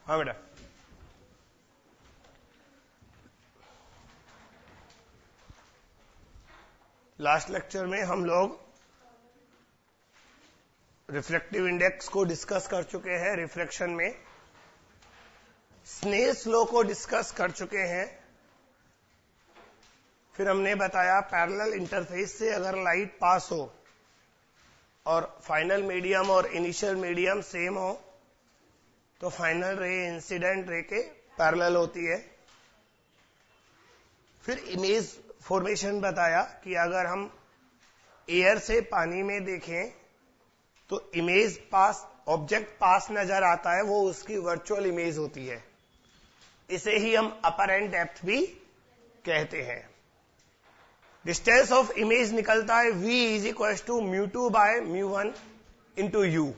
हाँ बेटा, last lecture में हम लोग रिफ्रैक्टिव इंडेक्स को डिस्कस कर चुके हैं, रिफ्रैक्शन में स्नेल्स लॉ को डिस्कस कर चुके हैं। फिर हमने बताया पैरेलल इंटरफेस से अगर लाइट पास हो और फाइनल मीडियम और इनिशियल मीडियम सेम हो तो फाइनल रे इंसिडेंट रे के पैरेलल होती है। फिर इमेज फॉर्मेशन बताया कि अगर हम एयर से पानी में देखें तो इमेज पास, ऑब्जेक्ट पास नजर आता है, वो उसकी वर्चुअल इमेज होती है। इसे ही हम अपरेंट डेप्थ भी कहते हैं। डिस्टेंस ऑफ इमेज निकलता है v is equal to μ2 by μ1 into u।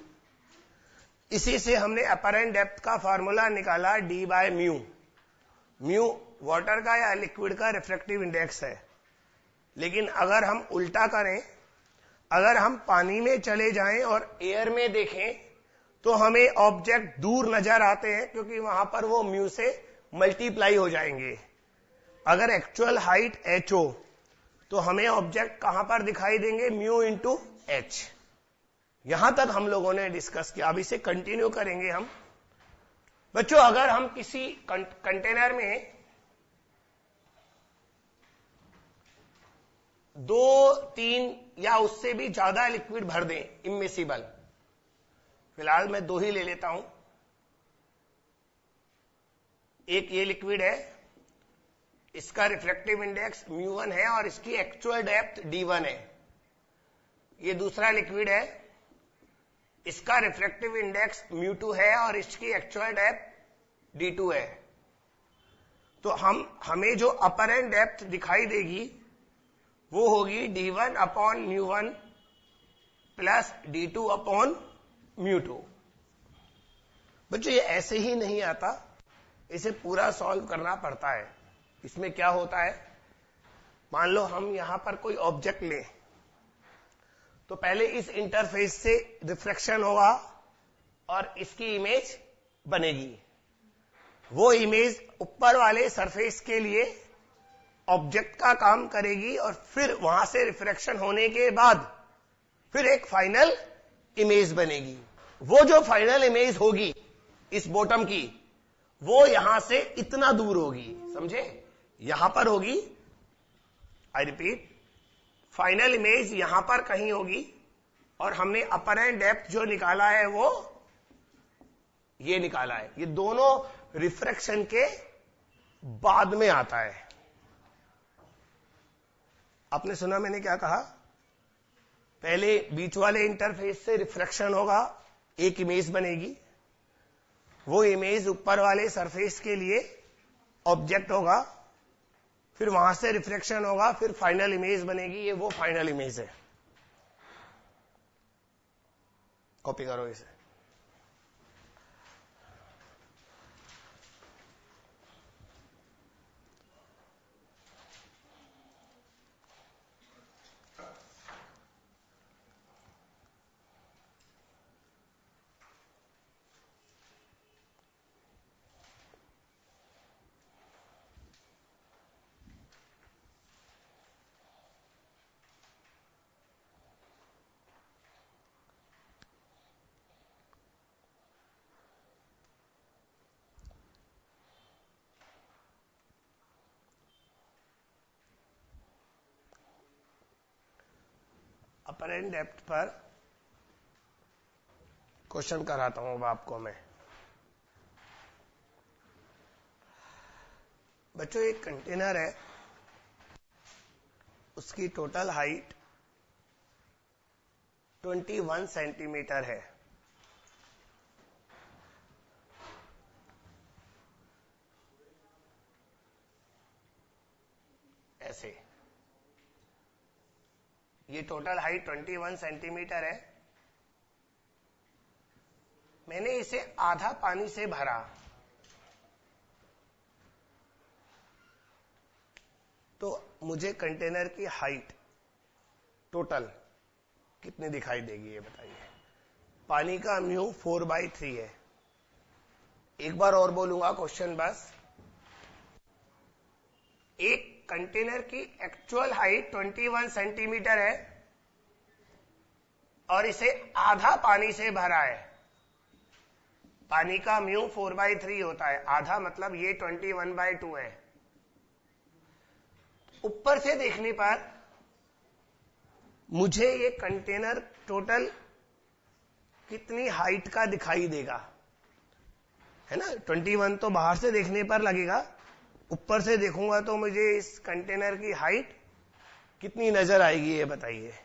इसी से हमने अपरेंट डेप्थ का फॉर्मूला निकाला d by mu. Mu water का या लिक्विड का रिफ्रैक्टिव इंडेक्स है। लेकिन अगर हम उल्टा करें, अगर हम पानी में चले जाएं और एयर में देखें तो हमें ऑब्जेक्ट दूर नजर आते हैं क्योंकि वहां पर वो म्यू से मल्टीप्लाई हो जाएंगे। अगर एक्चुअल हाइट h हो तो हमें ऑब्जेक्ट कहां पर दिखाई देंगे, म्यू इंटू एच। यहां तक हम लोगों ने डिस्कस किया। अब इसे कंटिन्यू करेंगे हम। बच्चों, अगर हम किसी कंटेनर में 2-3 या उससे भी ज्यादा लिक्विड भर दें, इम्मिसिबल, फिलहाल मैं 2 ही ले लेता हूं। एक ये लिक्विड है, इसका रिफ्रैक्टिव इंडेक्स μ1 है और इसकी एक्चुअल डेप्थ d1 है। ये दूसरा लिक्विड है, इसका रिफ्रैक्टिव इंडेक्स μ2 है और इसकी एक्चुअल डेप्थ d2 है। तो हमें जो अपरेंट डेप्थ दिखाई देगी वो होगी d1 upon μ1 plus d2 upon μ2। बच्चों, ये ऐसे ही नहीं आता, इसे पूरा सॉल्व करना पड़ता है। इसमें क्या होता है, मान लो हम यहां पर कोई ऑब्जेक्ट लें तो पहले इस इंटरफेस से रिफ्रैक्शन होगा और इसकी इमेज बनेगी। वो इमेज ऊपर वाले सरफेस के लिए ऑब्जेक्ट का काम करेगी और फिर वहां से रिफ्रैक्शन होने के बाद फिर एक फाइनल इमेज बनेगी। वो जो फाइनल इमेज होगी इस बॉटम की, वो यहां से इतना दूर होगी, समझे? यहां पर होगी, आई रिपीट, फाइनल इमेज यहां पर कहीं होगी और हमने अपरेंट डेप्थ जो निकाला है वो ये निकाला है। ये दोनों रिफ्रैक्शन के बाद में आता है। आपने सुना मैंने क्या कहा? पहले बीच वाले इंटरफेस से रिफ्रैक्शन होगा, एक इमेज बनेगी। वो इमेज ऊपर वाले सरफेस के लिए ऑब्जेक्ट होगा, फिर वहां से रिफ्रैक्शन होगा, फिर फाइनल इमेज बनेगी। ये वो फाइनल इमेज है। कॉपी करो इसे। अपरेंट डेप्थ पर क्वेश्चन कराता हूं अब आपको मैं। बच्चों, एक कंटेनर है, उसकी टोटल हाइट 21 सेंटीमीटर है। ऐसे ये टोटल हाइट 21 सेंटीमीटर है। मैंने इसे आधा पानी से भरा, तो मुझे कंटेनर की हाइट टोटल कितनी दिखाई देगी ये बताइए। पानी का म्यू 4/3 है, एक बार और बोलूंगा क्वेश्चन बस। एक कंटेनर की एक्चुअल हाइट 21 सेंटीमीटर है और इसे आधा पानी से भरा है। पानी का म्यू 4/3 होता है, आधा मतलब ये 21/2 है। ऊपर से देखने पर मुझे ये कंटेनर टोटल कितनी हाइट का दिखाई देगा, है ना। 21 तो बाहर से देखने पर लगेगा, ऊपर से देखूंगा तो मुझे इस कंटेनर की हाइट कितनी नजर आएगी, ये बताइए।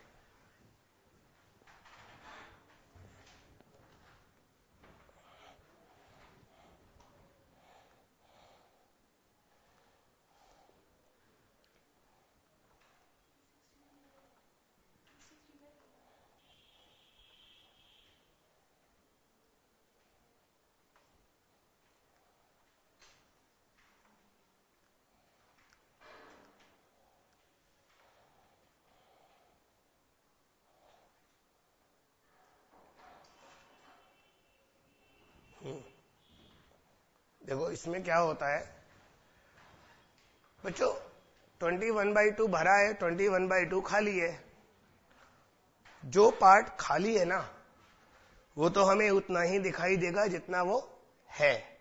देखो इसमें क्या होता है बच्चों, 21/2 भरा है, 21/2 खाली है। जो पार्ट खाली है ना, वो तो हमें उतना ही दिखाई देगा जितना वो है।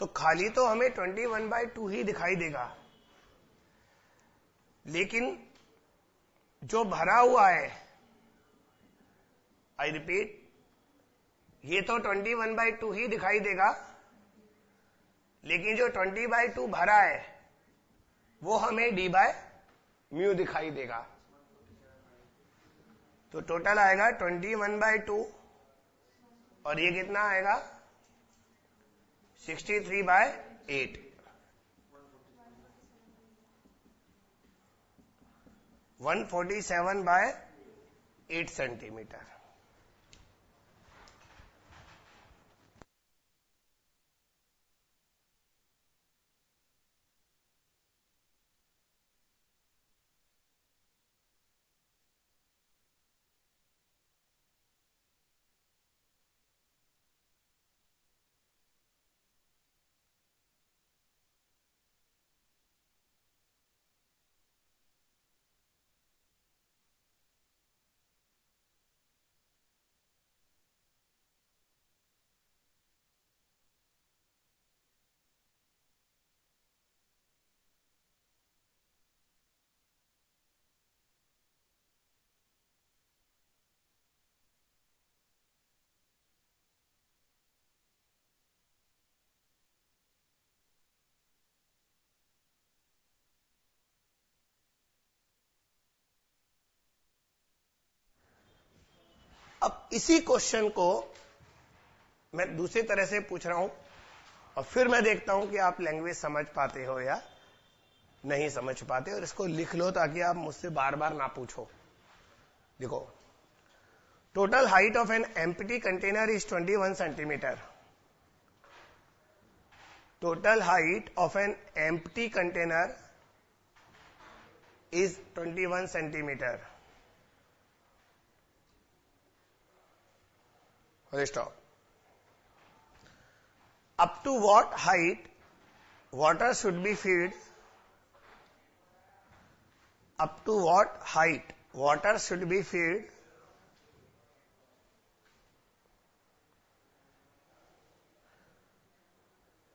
तो खाली तो हमें 21/2 ही दिखाई देगा, लेकिन जो भरा हुआ है, आई रिपीट, ये तो 21/2 ही दिखाई देगा, लेकिन जो 20/2 भरा है वो हमें d/μ दिखाई देगा। तो टोटल आएगा 21/2 और ये कितना आएगा 63/8, 147/8 सेंटीमीटर। अब इसी क्वेश्चन को मैं दूसरी तरह से पूछ रहा हूं और फिर मैं देखता हूं कि आप लैंग्वेज समझ पाते हो या नहीं समझ पाते, और इसको लिख लो ताकि आप मुझसे बार बार ना पूछो। देखो, total height of an empty container is 21 centimetre. Total height of an empty container is 21 centimetre. Stop. Up to what height water should be filled? Up to what height water should be filled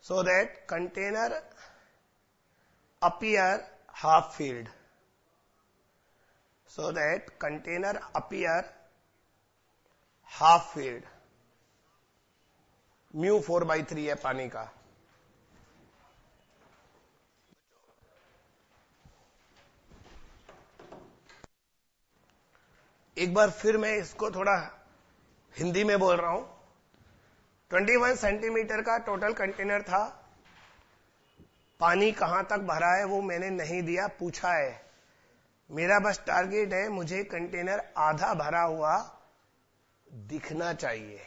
so that container appear half filled? So that container appear half filled. Mu 4/3 है पानी का। एक बार फिर मैं इसको थोड़ा हिंदी में बोल रहा हूं। 21 सेंटीमीटर का टोटल कंटेनर था। पानी कहां तक भरा है वो मैंने नहीं दिया, पूछा है। मेरा बस टारगेट है, मुझे कंटेनर आधा भरा हुआ दिखना चाहिए।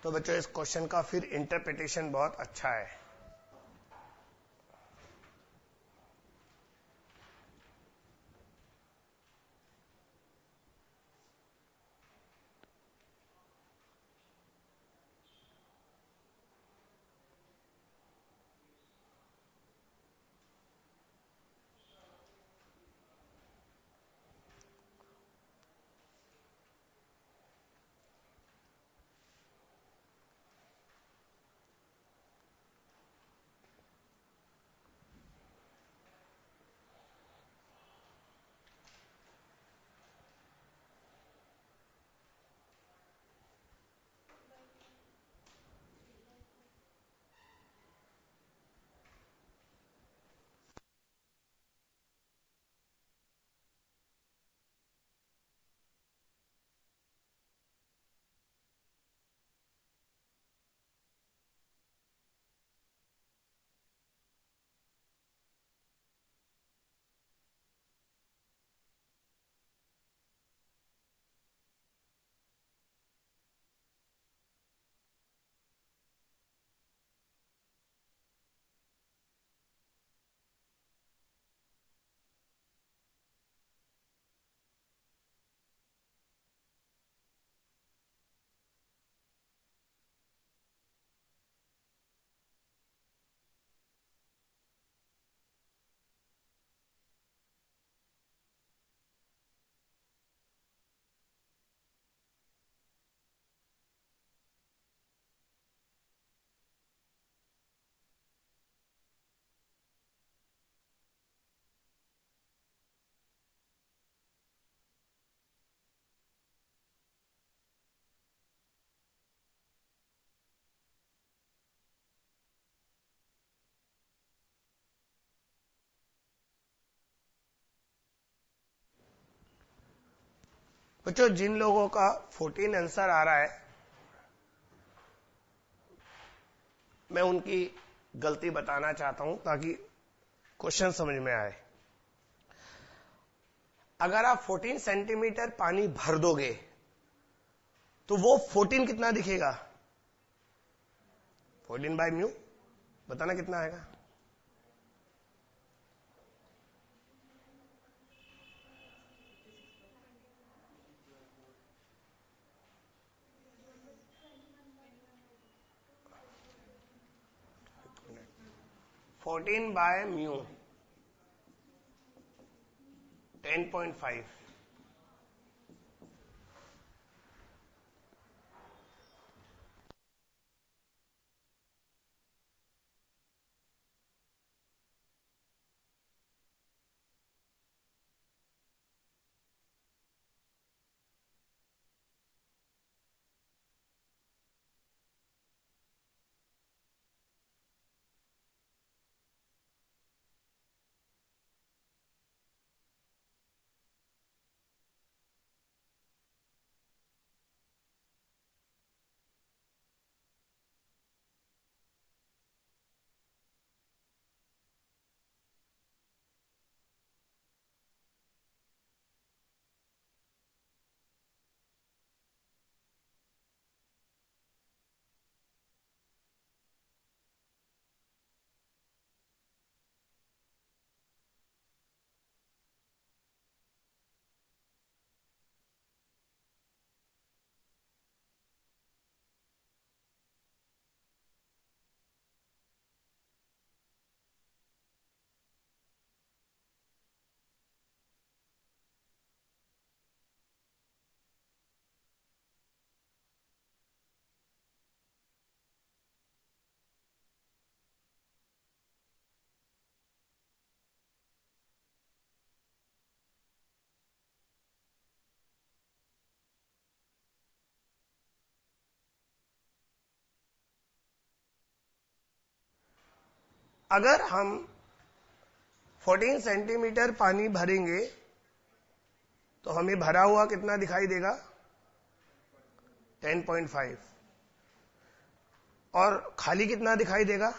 तो बच्चों, इस क्वेश्चन का फिर इंटरप्रिटेशन बहुत अच्छा है। बच्चों जिन लोगों का 14 आंसर आ रहा है मैं उनकी गलती बताना चाहता हूं ताकि क्वेश्चन समझ में आए। अगर आप 14 सेंटीमीटर पानी भर दोगे तो वो 14 कितना दिखेगा? 14 बाय म्यू, बताना कितना आएगा? Fourteen by mu 10.5। अगर हम 14 सेंटीमीटर पानी भरेंगे तो हमें भरा हुआ कितना दिखाई देगा? 10.5। और खाली कितना दिखाई देगा?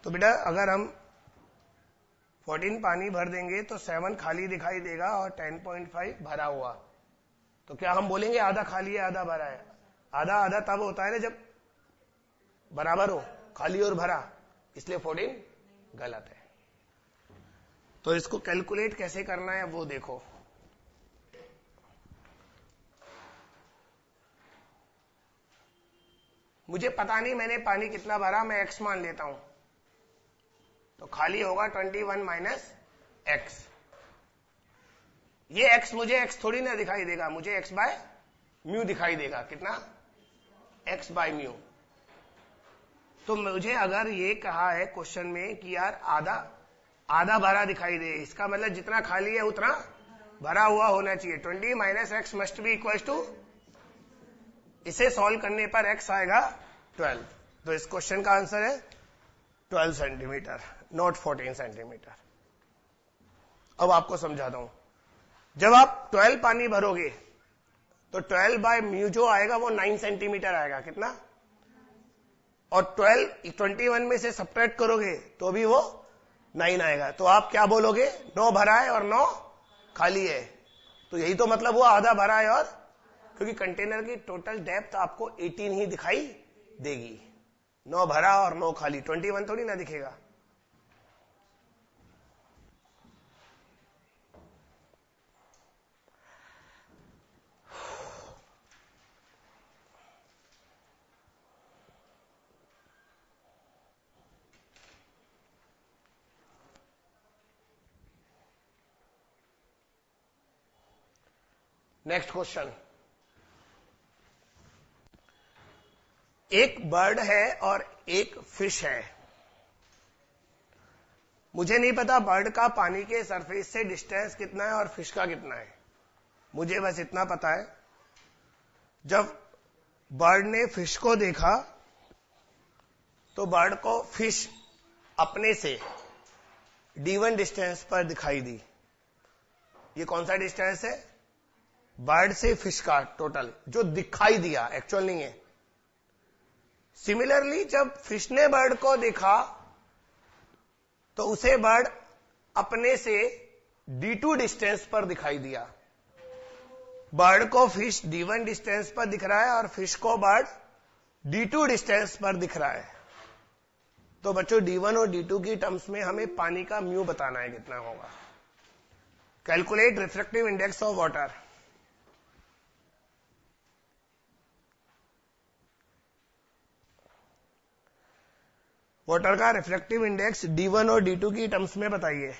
तो बेटा अगर हम 14 पानी भर देंगे तो 7 खाली दिखाई देगा और 10.5 भरा हुआ। तो क्या हम बोलेंगे आधा खाली है आधा भरा है? आधा आधा तब होता है ना जब बराबर हो खाली और भरा, इसलिए 14 गलत है। तो इसको कैलकुलेट कैसे करना है वो देखो। मुझे पता नहीं मैंने पानी कितना भरा, मैं x मान लेता हूं, तो खाली होगा 21 माइनस एक्स। ये x मुझे x थोड़ी ना दिखाई देगा, मुझे x बाय म्यू दिखाई देगा। कितना? x by mu. तो मुझे अगर ये कहा है क्वेश्चन में कि यार आधा आधा भरा दिखाई दे, इसका मतलब जितना खाली है उतना भरा हुआ होना चाहिए। 20 minus x must be equal to, इसे सॉल्व करने पर x आएगा 12। तो इस क्वेश्चन का आंसर है 12 सेंटीमीटर, नॉट 14 सेंटीमीटर। अब आपको समझाता हूं। जब आप 12 पानी भरोगे तो 12 बाय म्यू जो आएगा वो 9 सेंटीमीटर आएगा। कितना? और 21 में से सब्ट्रैक्ट करोगे तो भी वो 9 आएगा। तो आप क्या बोलोगे? 9 भरा है और 9 खाली है। तो यही तो मतलब हुआ आधा भरा है और क्योंकि कंटेनर की टोटल डेप्थ आपको 18 ही दिखाई देगी, 9 भरा और 9 खाली, 21 थोड़ी ना दिखेगा। नेक्स्ट क्वेश्चन, एक बर्ड है और एक फिश है। मुझे नहीं पता बर्ड का पानी के सरफेस से डिस्टेंस कितना है और फिश का कितना है। मुझे बस इतना पता है, जब बर्ड ने फिश को देखा तो बर्ड को फिश अपने से D1 डिस्टेंस पर दिखाई दी। ये कौन सा डिस्टेंस है? बर्ड से फिश का टोटल जो दिखाई दिया, एक्चुअल नहीं है। सिमिलरली जब फिश ने बर्ड को देखा तो उसे बर्ड अपने से D2 डिस्टेंस पर दिखाई दिया। बर्ड को फिश D1 डिस्टेंस पर दिख रहा है और फिश को बर्ड D2 डिस्टेंस पर दिख रहा है। तो बच्चों D1 और D2 की टर्म्स में हमें पानी का म्यू बताना है, कितना होगा। Calculate refractive index of water. Water का रिफ्रैक्टिव इंडेक्स D1 और D2 की टर्म्स में बताइए।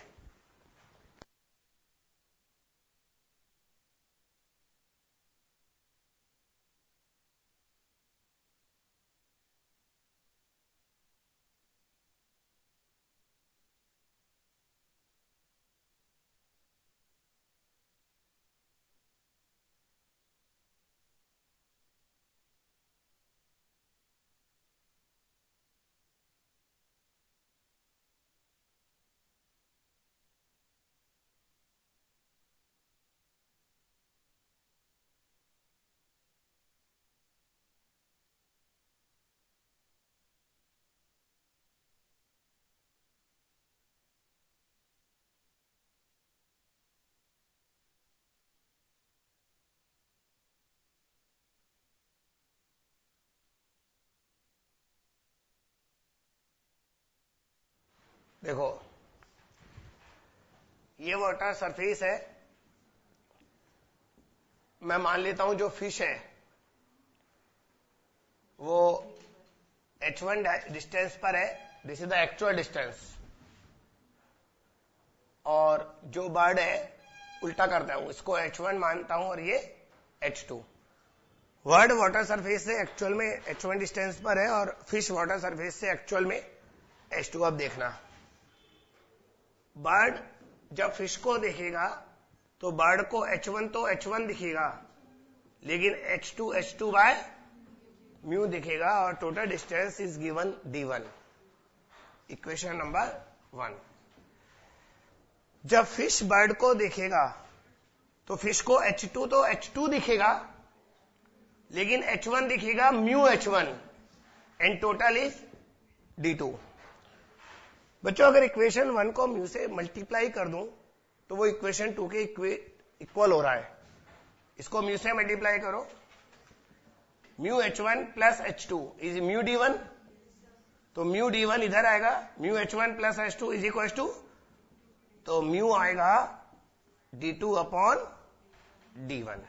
देखो, ये वाटर सरफेस है। मैं मान लेता हूं जो फिश है वो H1 डिस्टेंस पर है, this is the actual distance. और जो बर्ड है उल्टा करता हूं, इसको H1 मानता हूं और ये H2। बर्ड वाटर सरफेस से एक्चुअल में H1 डिस्टेंस पर है और फिश वाटर सरफेस से एक्चुअल में H2। अब देखना, बर्ड जब फिश को देखेगा तो बर्ड को H1 तो H1 दिखेगा, लेकिन H2 H2 बाय म्यू दिखेगा और total distance is given D1। Equation number 1। जब फिश बर्ड को देखेगा तो फिश को H2 तो H2 दिखेगा, लेकिन H1 दिखेगा mu H1 and total is D2। बच्चों अगर इक्वेशन 1 को म्यू से मल्टीप्लाई कर दूं तो वो इक्वेशन 2 के इक्वल हो रहा है। इसको म्यू से मल्टीप्लाई करो, mu H1 plus H2 is mu D1। तो म्यू D1 इधर आएगा, mu H1 plus H2 is equal to, तो म्यू आएगा D2 अपॉन D1।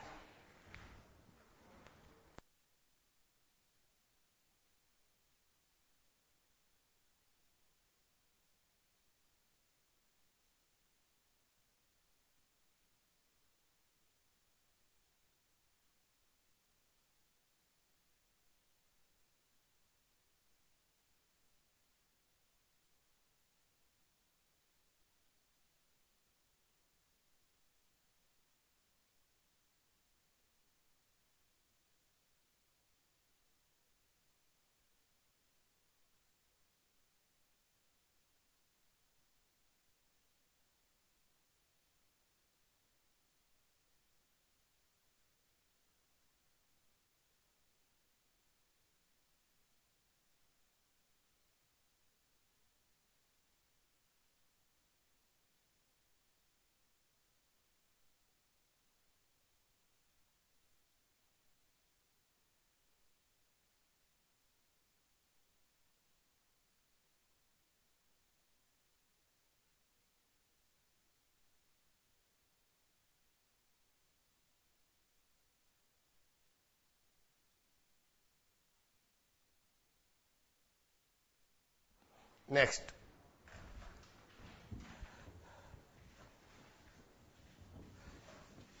नेक्स्ट,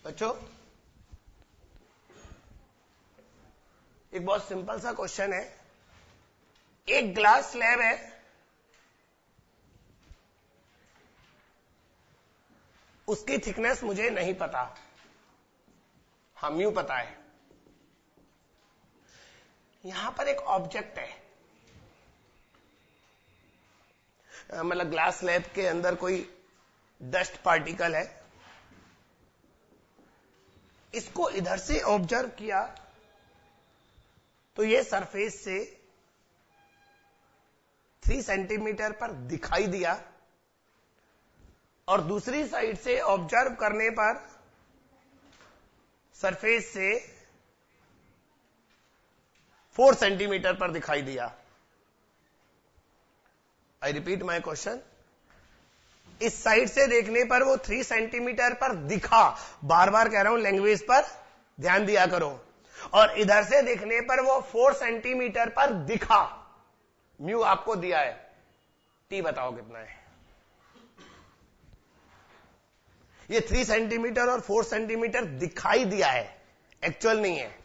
बच्चों एक बहुत सिंपल सा क्वेश्चन है। एक ग्लास स्लैब है, उसकी थिकनेस मुझे नहीं पता, हाँ म्यू पता है। यहां पर एक ऑब्जेक्ट है, मतलब ग्लास स्लैब के अंदर कोई डस्ट पार्टिकल है, इसको इधर से ऑब्जर्व किया तो ये सरफेस से 3 सेंटीमीटर पर दिखाई दिया, और दूसरी साइड से ऑब्जर्व करने पर सरफेस से 4 सेंटीमीटर पर दिखाई दिया। आई रिपीट माई क्वेश्चन, इस साइड से देखने पर वो 3 सेंटीमीटर पर दिखा, बार बार कह रहा हूं लैंग्वेज पर ध्यान दिया करो, और इधर से देखने पर वो 4 सेंटीमीटर पर दिखा। म्यू आपको दिया है, टी बताओ कितना है। ये 3 सेंटीमीटर और 4 सेंटीमीटर दिखाई दिया है, एक्चुअल नहीं है।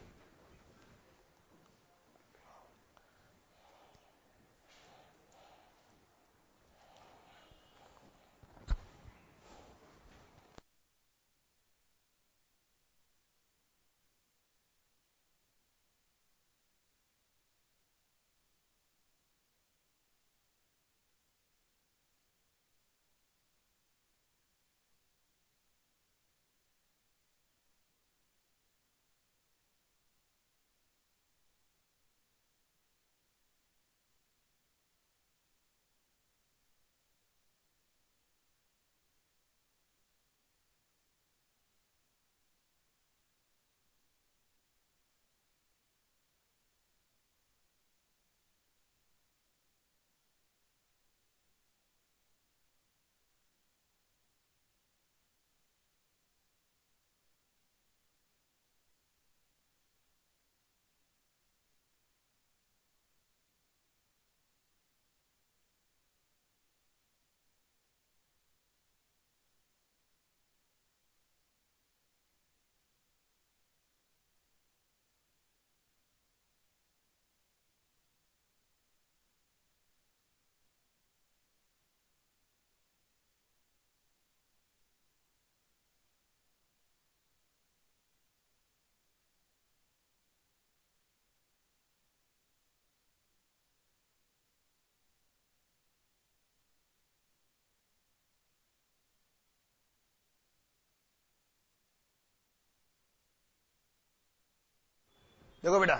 देखो बेटा,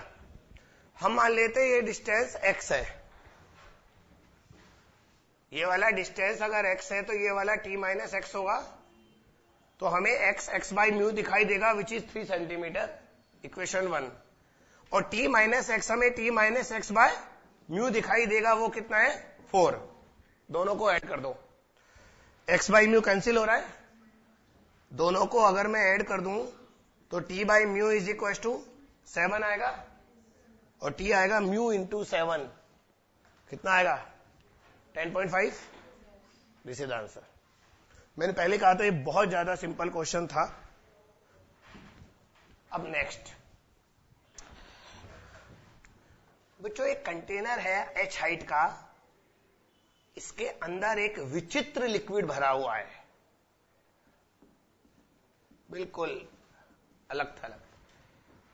हम मान लेते हैं ये डिस्टेंस x है, ये वाला डिस्टेंस अगर x है तो ये वाला t माइनस एक्स होगा, तो हमें x बाई म्यू दिखाई देगा विच इज 3 सेंटीमीटर, इक्वेशन 1। और t माइनस एक्स हमें t minus x by mu दिखाई देगा, वो कितना है 4। दोनों को ऐड कर दो, x बाई म्यू कैंसिल हो रहा है, दोनों को अगर मैं ऐड कर दूं तो t by mu is equal to 7 आएगा, और t आएगा म्यू इंटू 7, कितना आएगा 10.5। This is answer. मैंने पहले कहा था ये बहुत ज्यादा सिंपल क्वेश्चन था। अब नेक्स्ट बच्चों, एक कंटेनर है h हाइट का, इसके अंदर एक विचित्र लिक्विड भरा हुआ है, बिल्कुल अलग थलग।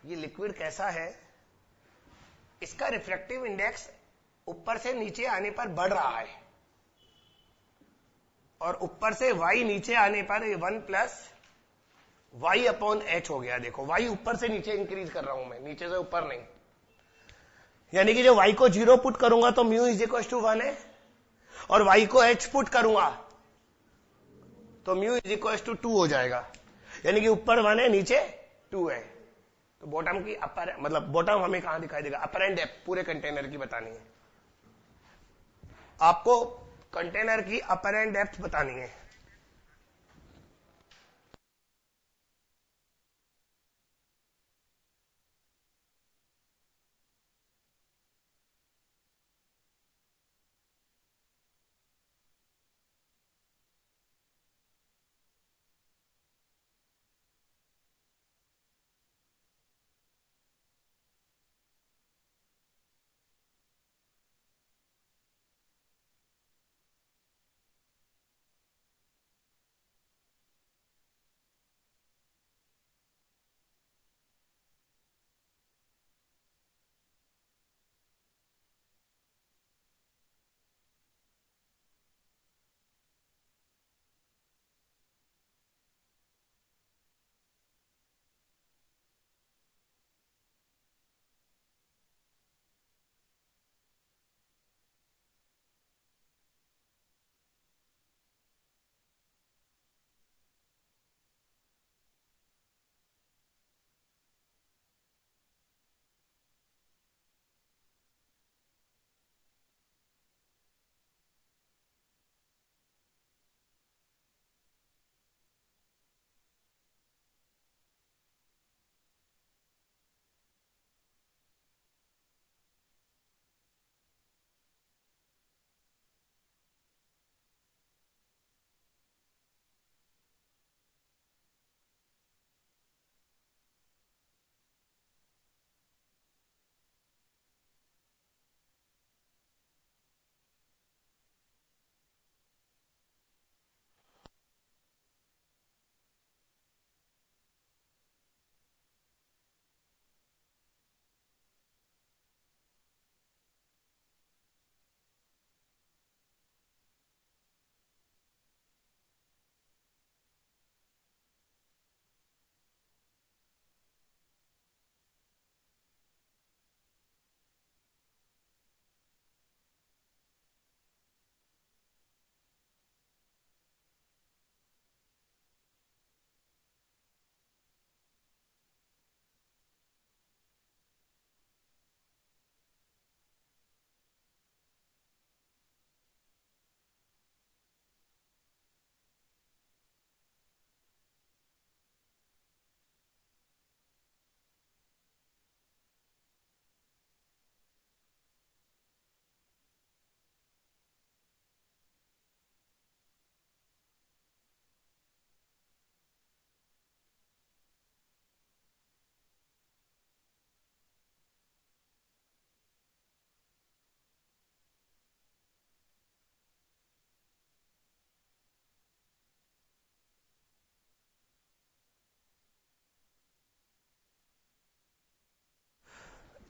ये लिक्विड कैसा है, इसका रिफ्रैक्टिव इंडेक्स ऊपर से नीचे आने पर बढ़ रहा है, और ऊपर से y नीचे आने पर 1 प्लस y अपॉन एच हो गया। देखो y ऊपर से नीचे इंक्रीज कर रहा हूं मैं, नीचे से ऊपर नहीं, यानी कि जब y को 0 पुट करूंगा तो म्यू इज इक्वल टू 1 है, और y को h पुट करूंगा तो म्यू इज इक्वल टू 2 हो जाएगा, यानी कि ऊपर 1 है नीचे 2 है। तो बॉटम की अपर, मतलब बॉटम हमें कहां दिखाई देगा, अपर एंड डेप्थ पूरे कंटेनर की बतानी है आपको, कंटेनर की अपर एंड डेप्थ बतानी है।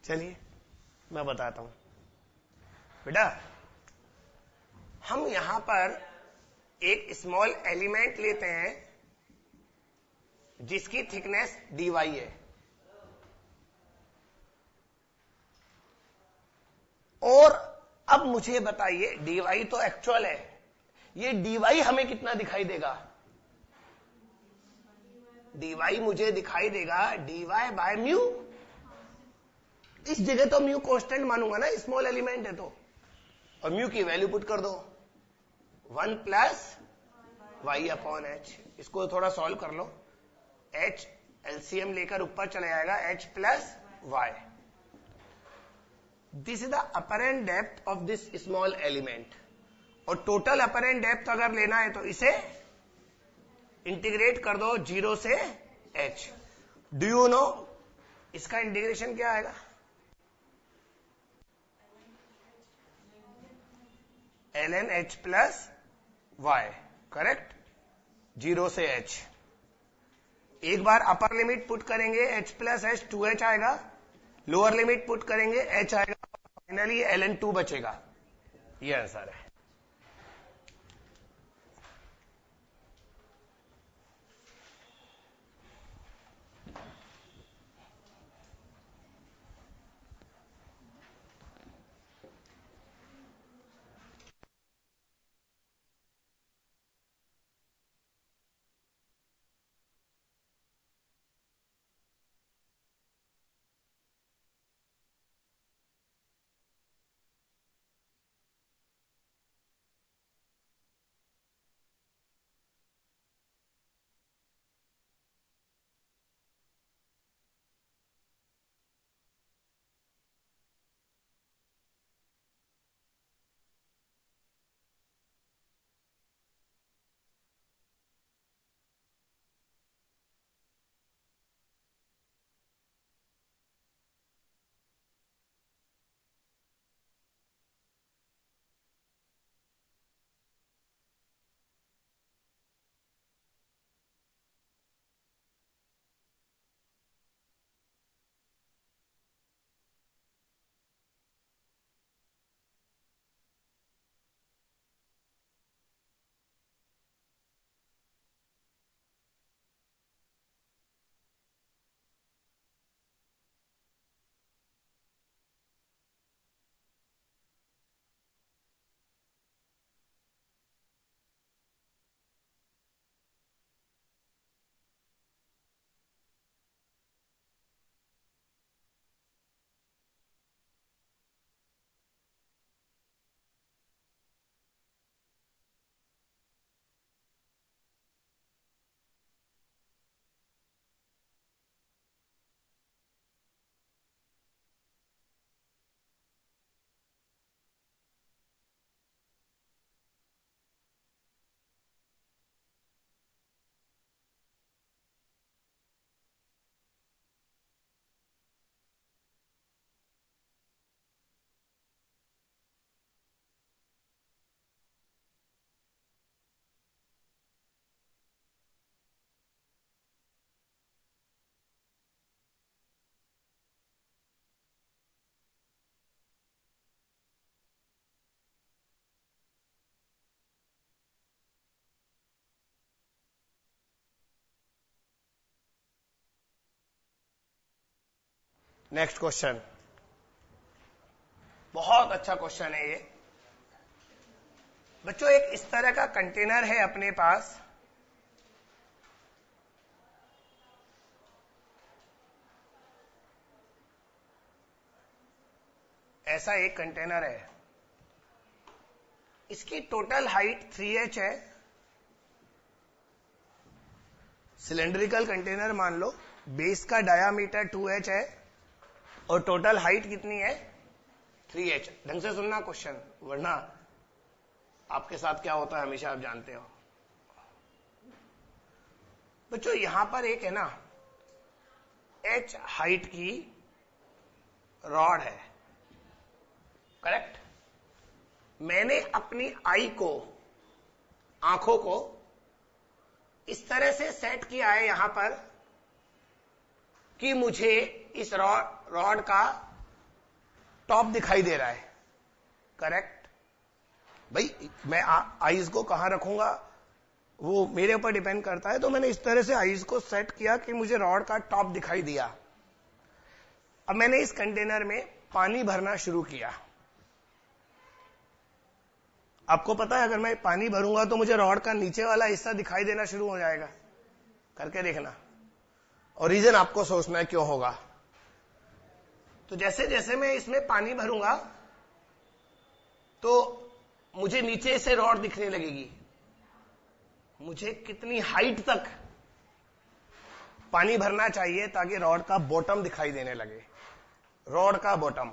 चलिए मैं बताता हूं बेटा। हम यहां पर एक स्मॉल एलिमेंट लेते हैं जिसकी थिकनेस dy है, और अब मुझे बताइए dy तो एक्चुअल है, ये dy हमें कितना दिखाई देगा? dy मुझे दिखाई देगा dy बाय म्यू। इस जगह तो म्यू कांस्टेंट मानूंगा ना, स्मॉल एलिमेंट है तो, और म्यू की वैल्यू पुट कर दो 1 प्लस y अपॉन h। इसको थोड़ा सॉल्व कर लो, h एलसीएम लेकर ऊपर चले जाएगा h plus y। This is the apparent depth of this small element, और टोटल अपरेंट डेप्थ अगर लेना है तो इसे इंटीग्रेट कर दो 0 से h। डू यू नो इसका इंटीग्रेशन क्या आएगा? ln h plus y, correct, 0 से h। एक बार अपर लिमिट पुट करेंगे h प्लस h 2h आएगा, लोअर लिमिट पुट करेंगे h आएगा, फाइनली ln 2 बचेगा। ये आंसर है। नेक्स्ट क्वेश्चन, बहुत अच्छा क्वेश्चन है ये बच्चों। एक इस तरह का कंटेनर है अपने पास, ऐसा एक कंटेनर है, इसकी टोटल हाइट 3h है। सिलेंड्रिकल कंटेनर मान लो, बेस का डायामीटर 2h है और टोटल हाइट कितनी है? 3h। ढंग से सुनना क्वेश्चन, वरना आपके साथ क्या होता है हमेशा आप जानते हो। बच्चों यहां पर एक है ना h हाइट की रॉड है, करेक्ट। मैंने अपनी आई को, आंखों को इस तरह से सेट किया है यहां पर कि मुझे इस रॉड का टॉप दिखाई दे रहा है, करेक्ट? भाई मैं आईज को कहां रखूंगा वो मेरे ऊपर डिपेंड करता है, तो मैंने इस तरह से आईज को सेट किया कि मुझे रॉड का टॉप दिखाई दिया। अब मैंने इस कंटेनर में पानी भरना शुरू किया। आपको पता है अगर मैं पानी भरूंगा तो मुझे रॉड का नीचे वाला हिस्सा दिखाई देना शुरू हो जाएगा, करके देखना, और रीजन आपको सोचना है क्यों होगा। तो जैसे जैसे मैं इसमें पानी भरूंगा तो मुझे नीचे से रॉड दिखने लगेगी। मुझे कितनी हाइट तक पानी भरना चाहिए ताकि रॉड का बॉटम दिखाई देने लगे? रॉड का bottom,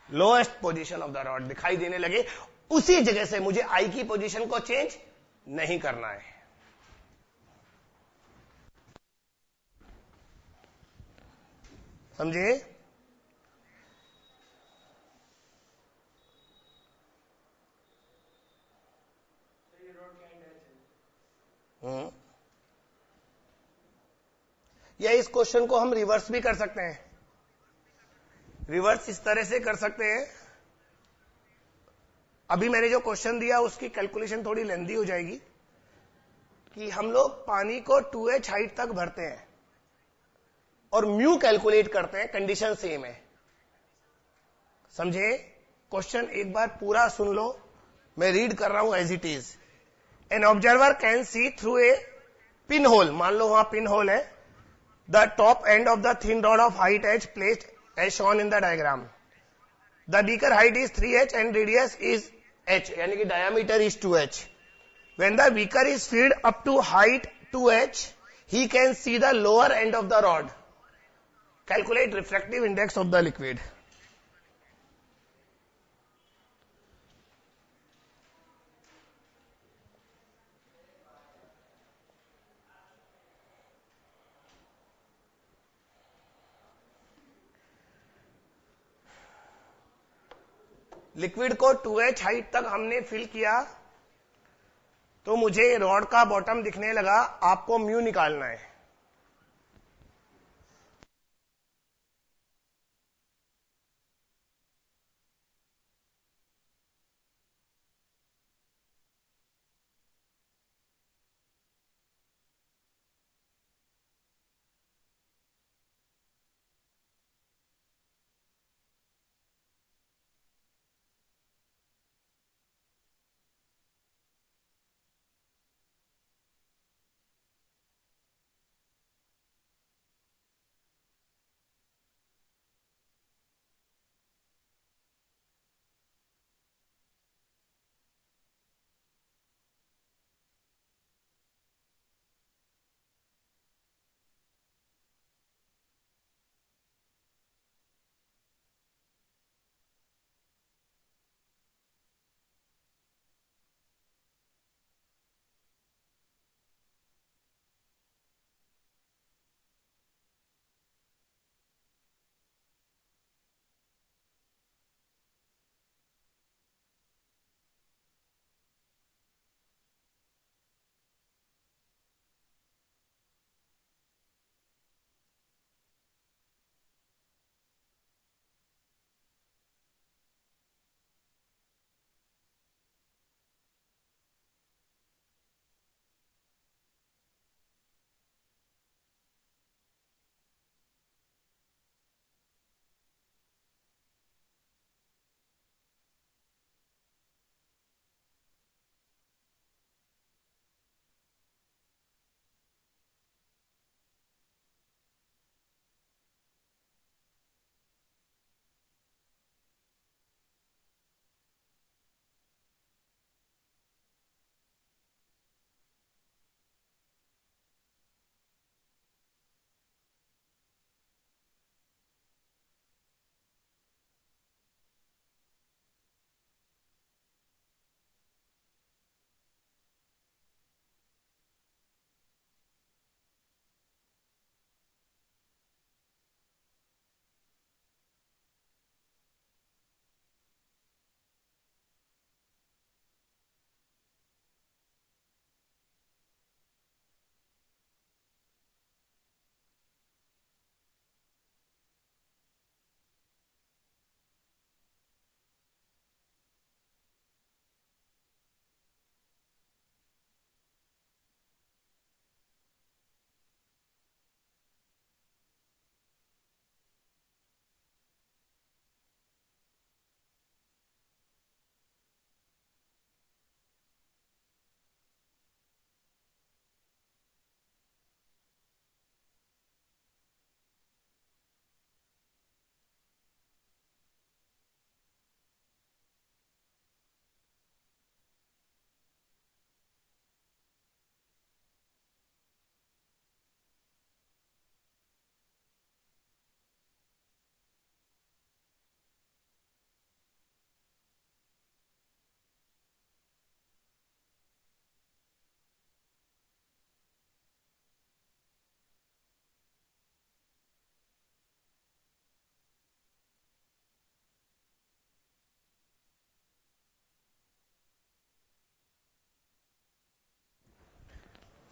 lowest position of the rod दिखाई देने लगे, उसी जगह से मुझे आई की पोजीशन को चेंज नहीं करना है। समझे? या इस क्वेश्चन को हम रिवर्स भी कर सकते हैं। रिवर्स इस तरह से कर सकते हैं, अभी मैंने जो क्वेश्चन दिया उसकी कैलकुलेशन थोड़ी लेंदी हो जाएगी, कि हम लोग पानी को 2h हाइट तक भरते हैं और म्यू कैलकुलेट करते हैं, कंडीशन सेम है। समझे? क्वेश्चन एक बार पूरा सुन लो, मैं रीड कर रहा हूं as it is. An observer can see through a pin hole, मान लो वहां पिन होल है, the top end of the thin rod of height h placed as shown in the diagram. The beaker height is 3h and radius is h, यानी कि diameter is 2h। When the beaker is filled up to height 2h, he can see the lower end of the rod. Calculate refractive index of the liquid. Liquid को 2h height तक हमने fill किया तो मुझे rod का bottom दिखने लगा। आपको म्यू निकालना है।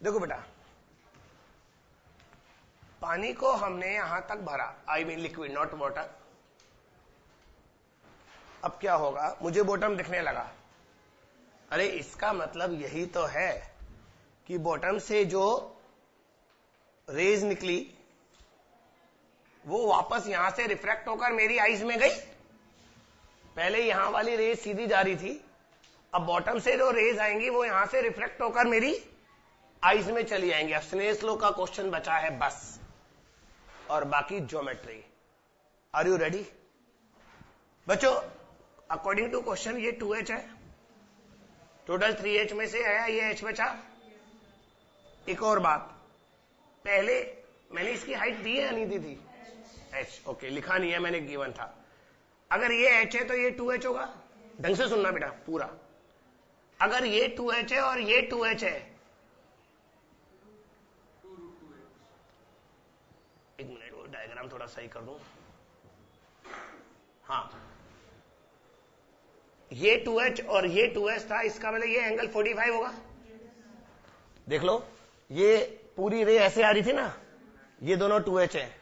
देखो बेटा, पानी को हमने यहां तक भरा, I mean liquid not water. अब क्या होगा, मुझे बॉटम दिखने लगा। अरे इसका मतलब यही तो है कि बॉटम से जो रेज निकली वो वापस यहां से रिफ्रैक्ट होकर मेरी आईज में गई। पहले यहां वाली रेज सीधी जा रही थी, अब बॉटम से जो रेज आएंगी वो यहां से रिफ्लेक्ट होकर मेरी आईज में चली आएंगी। अब स्नेल्स लॉ का क्वेश्चन बचा है बस, और बाकी ज्योमेट्री। आर यू रेडी बच्चों? अकॉर्डिंग टू क्वेश्चन ये 2h है, टोटल 3h में से आया ये h बचा। एक और बात, पहले मैंने इसकी हाइट दी है या नहीं दी थी? h, ओके, लिखा नहीं है मैंने, गिवन था। अगर ये h है तो ये 2h होगा। ढंग से सुनना बेटा पूरा। अगर ये 2h है और ये 2h है, एक मिनट वो डायग्राम थोड़ा सही कर दूं। हाँ, ये 2h और ये 2h था, इसका मतलब ये एंगल 45 होगा। देख लो, ये पूरी रे ऐसे आ रही थी ना, ये दोनों 2h है।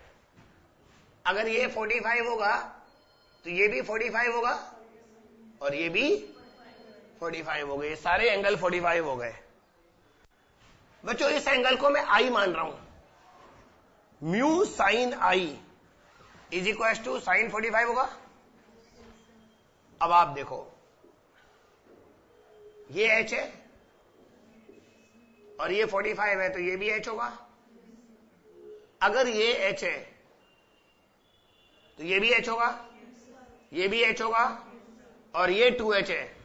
अगर ये 45 होगा तो ये भी 45 होगा और ये भी 45 हो गए, सारे एंगल 45 हो गए। बच्चों इस एंगल को मैं आई मान रहा हूं। Mu sine i is equal to sine 45 होगा। अब आप देखो, ये h है और ये 45 है तो ये भी h होगा। अगर ये h है तो ये भी h होगा, ये भी h होगा और ये 2h है,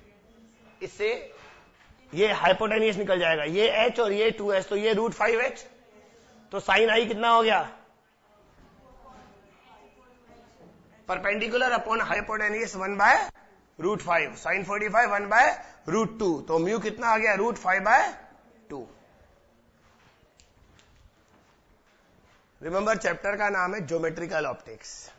इससे ये हाइपोटेनियस निकल जाएगा। ये h और ये 2h, तो ये √5h, तो साइन आई कितना हो गया? परपेंडिकुलर अपॉन हाइपोटेनियस 1/√5, साइन 45 1/√2, तो म्यू कितना आ गया? √5/2। रिमेंबर चैप्टर का नाम है ज्योमेट्रिकल ऑप्टिक्स।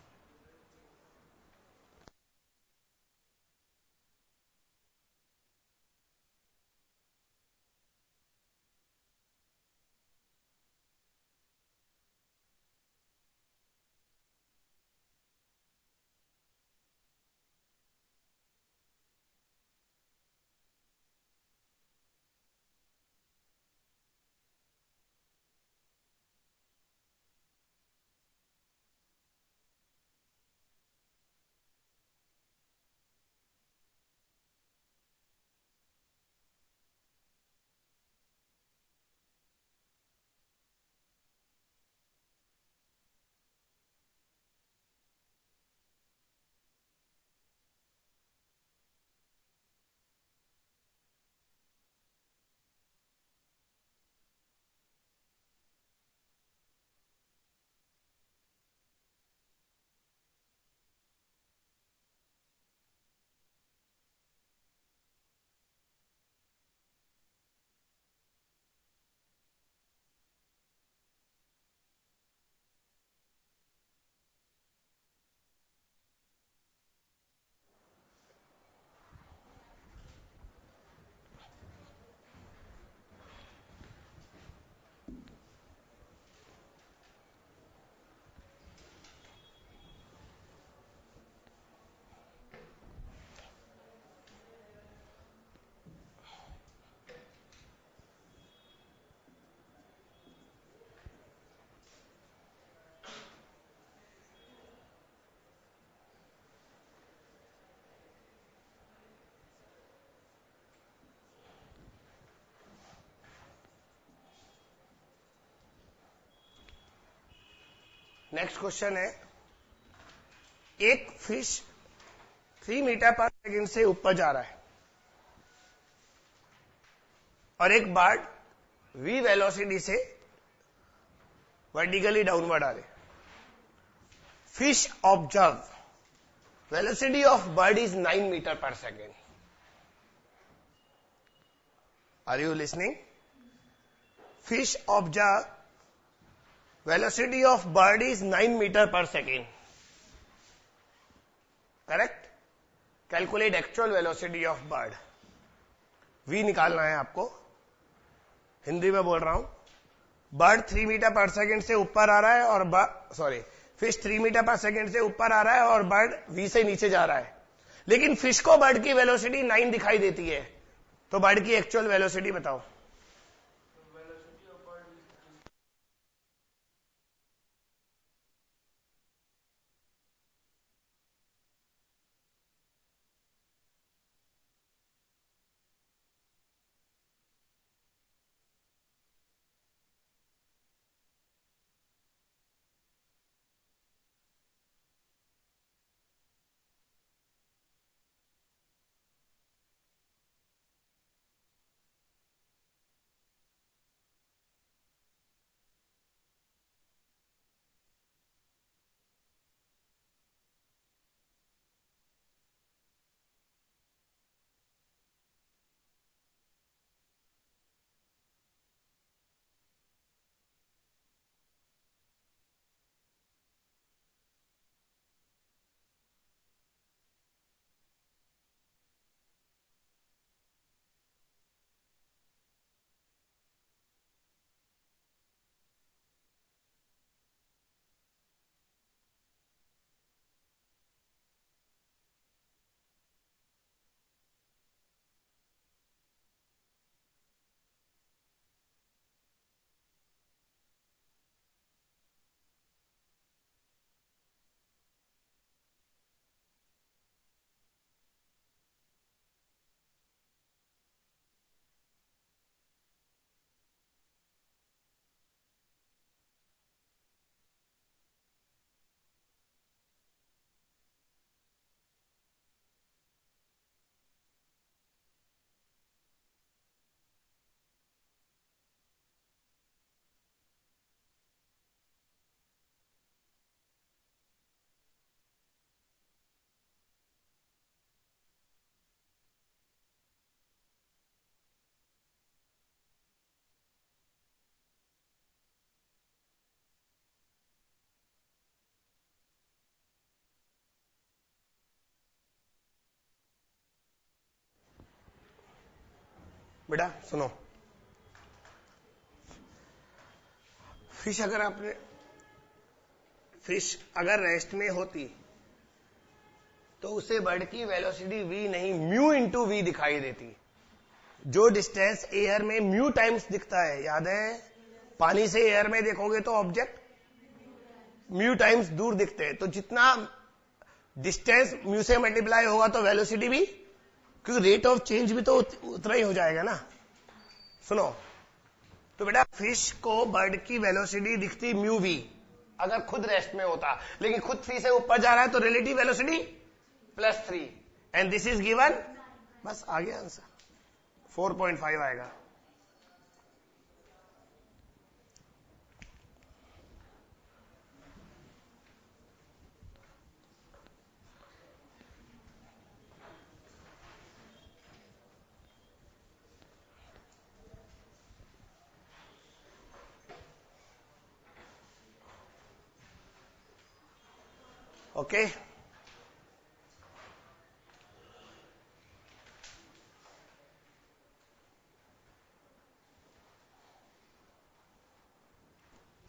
नेक्स्ट क्वेश्चन है, एक फिश 3 मीटर पर सेकंड से ऊपर जा रहा है और एक बर्ड v वेलोसिटी से वर्टिकली डाउनवर्ड आ रहे। Fish observe velocity of bird is 9 metre पर second. Are you listening? Fish observe velocity of bird is 9 meter per second. Correct? Calculate actual velocity of bird. V निकालना है आपको। हिंदी में बोल रहा हूं, बर्ड 3 मीटर पर सेकेंड से ऊपर आ रहा है और फिश 3 मीटर पर सेकेंड से ऊपर आ रहा है और बर्ड v से नीचे जा रहा है, लेकिन फिश को बर्ड की वेलोसिटी 9 दिखाई देती है, तो बर्ड की एक्चुअल वेलोसिटी बताओ। बेटा सुनो, फिश अगर रेस्ट में होती तो उसे बर्ड की वेलोसिटी v नहीं म्यू इंटू वी दिखाई देती। जो डिस्टेंस एयर में म्यू टाइम्स दिखता है, याद है, पानी से एयर में देखोगे तो ऑब्जेक्ट म्यू टाइम्स दूर दिखते हैं, तो जितना डिस्टेंस म्यू से मल्टीप्लाई होगा तो वेलोसिटी भी, क्योंकि रेट ऑफ चेंज भी तो उतना ही हो जाएगा ना। सुनो, तो बेटा फिश को बर्ड की वेलोसिटी दिखती म्यू वी अगर खुद रेस्ट में होता, लेकिन खुद वी से ऊपर जा रहा है तो relative velocity +3 and this is given, बस आ गया आंसर, 4.5 आएगा। ओके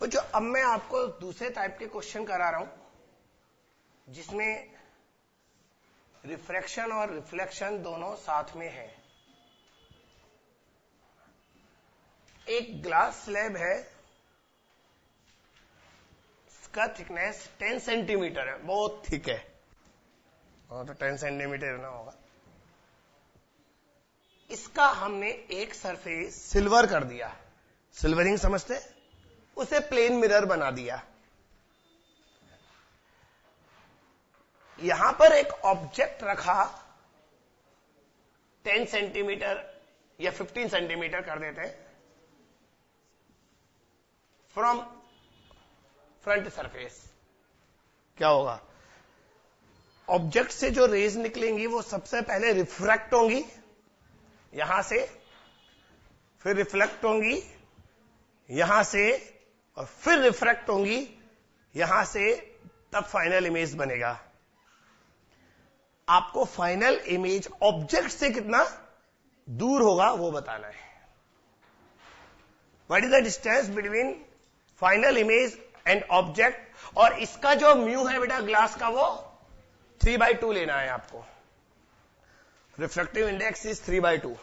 तो जो अब मैं आपको दूसरे टाइप के क्वेश्चन करा रहा हूं जिसमें रिफ्रैक्शन और रिफ्लेक्शन दोनों साथ में है। एक ग्लास स्लैब है, इसका थिकनेस 10 सेंटीमीटर है, बहुत थिक है, और तो 10 सेंटीमीटर ना होगा। इसका हमने एक सरफेस सिल्वर कर दिया, सिल्वरिंग समझते, उसे प्लेन मिरर बना दिया। यहां पर एक ऑब्जेक्ट रखा 10 सेंटीमीटर या 15 सेंटीमीटर कर देते हैं फ्रॉम फ्रंट सरफेस, क्या होगा? ऑब्जेक्ट से जो रेज निकलेंगी वो सबसे पहले रिफ्रैक्ट होंगी यहां से, फिर रिफ्लेक्ट होंगी यहां से, और फिर रिफ्रैक्ट होंगी यहां से, तब फाइनल इमेज बनेगा। आपको फाइनल इमेज ऑब्जेक्ट से कितना दूर होगा वो बताना है। What is the distance between final image and object, और इसका जो म्यू है बेटा ग्लास का वो 3/2 लेना है आपको। Refractive index is 3/2।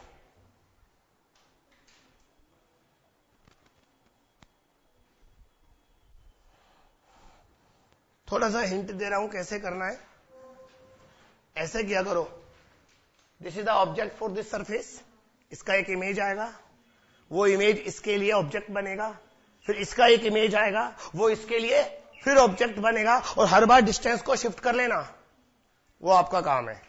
थोड़ा सा हिंट दे रहा हूं कैसे करना है। ऐसे किया करो, this is the object for this surface, इसका एक इमेज आएगा, वो इमेज इसके लिए ऑब्जेक्ट बनेगा, फिर इसका एक इमेज आएगा, वो इसके लिए फिर ऑब्जेक्ट बनेगा, और हर बार डिस्टेंस को शिफ्ट कर लेना, वो आपका काम है।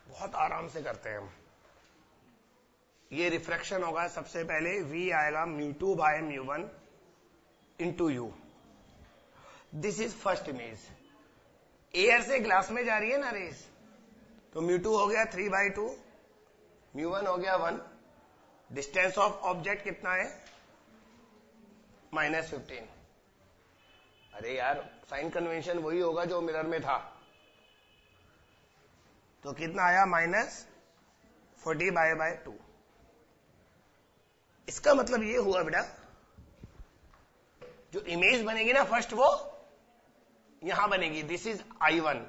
बहुत आराम से करते हैं हम। ये रिफ्रैक्शन होगा, सबसे पहले v आएगा μ2/μ1 into u. This is first image. Air से ग्लास में जा रही है ना रेस, तो μ2 हो गया 3/2, μ1 हो गया 1। डिस्टेंस ऑफ ऑब्जेक्ट कितना है? -15। अरे यार, साइन कन्वेंशन वही होगा जो मिरर में था, तो कितना आया? -40/2। इसका मतलब ये हुआ बेटा, जो इमेज बनेगी ना फर्स्ट, वो यहां बनेगी, दिस इज I1,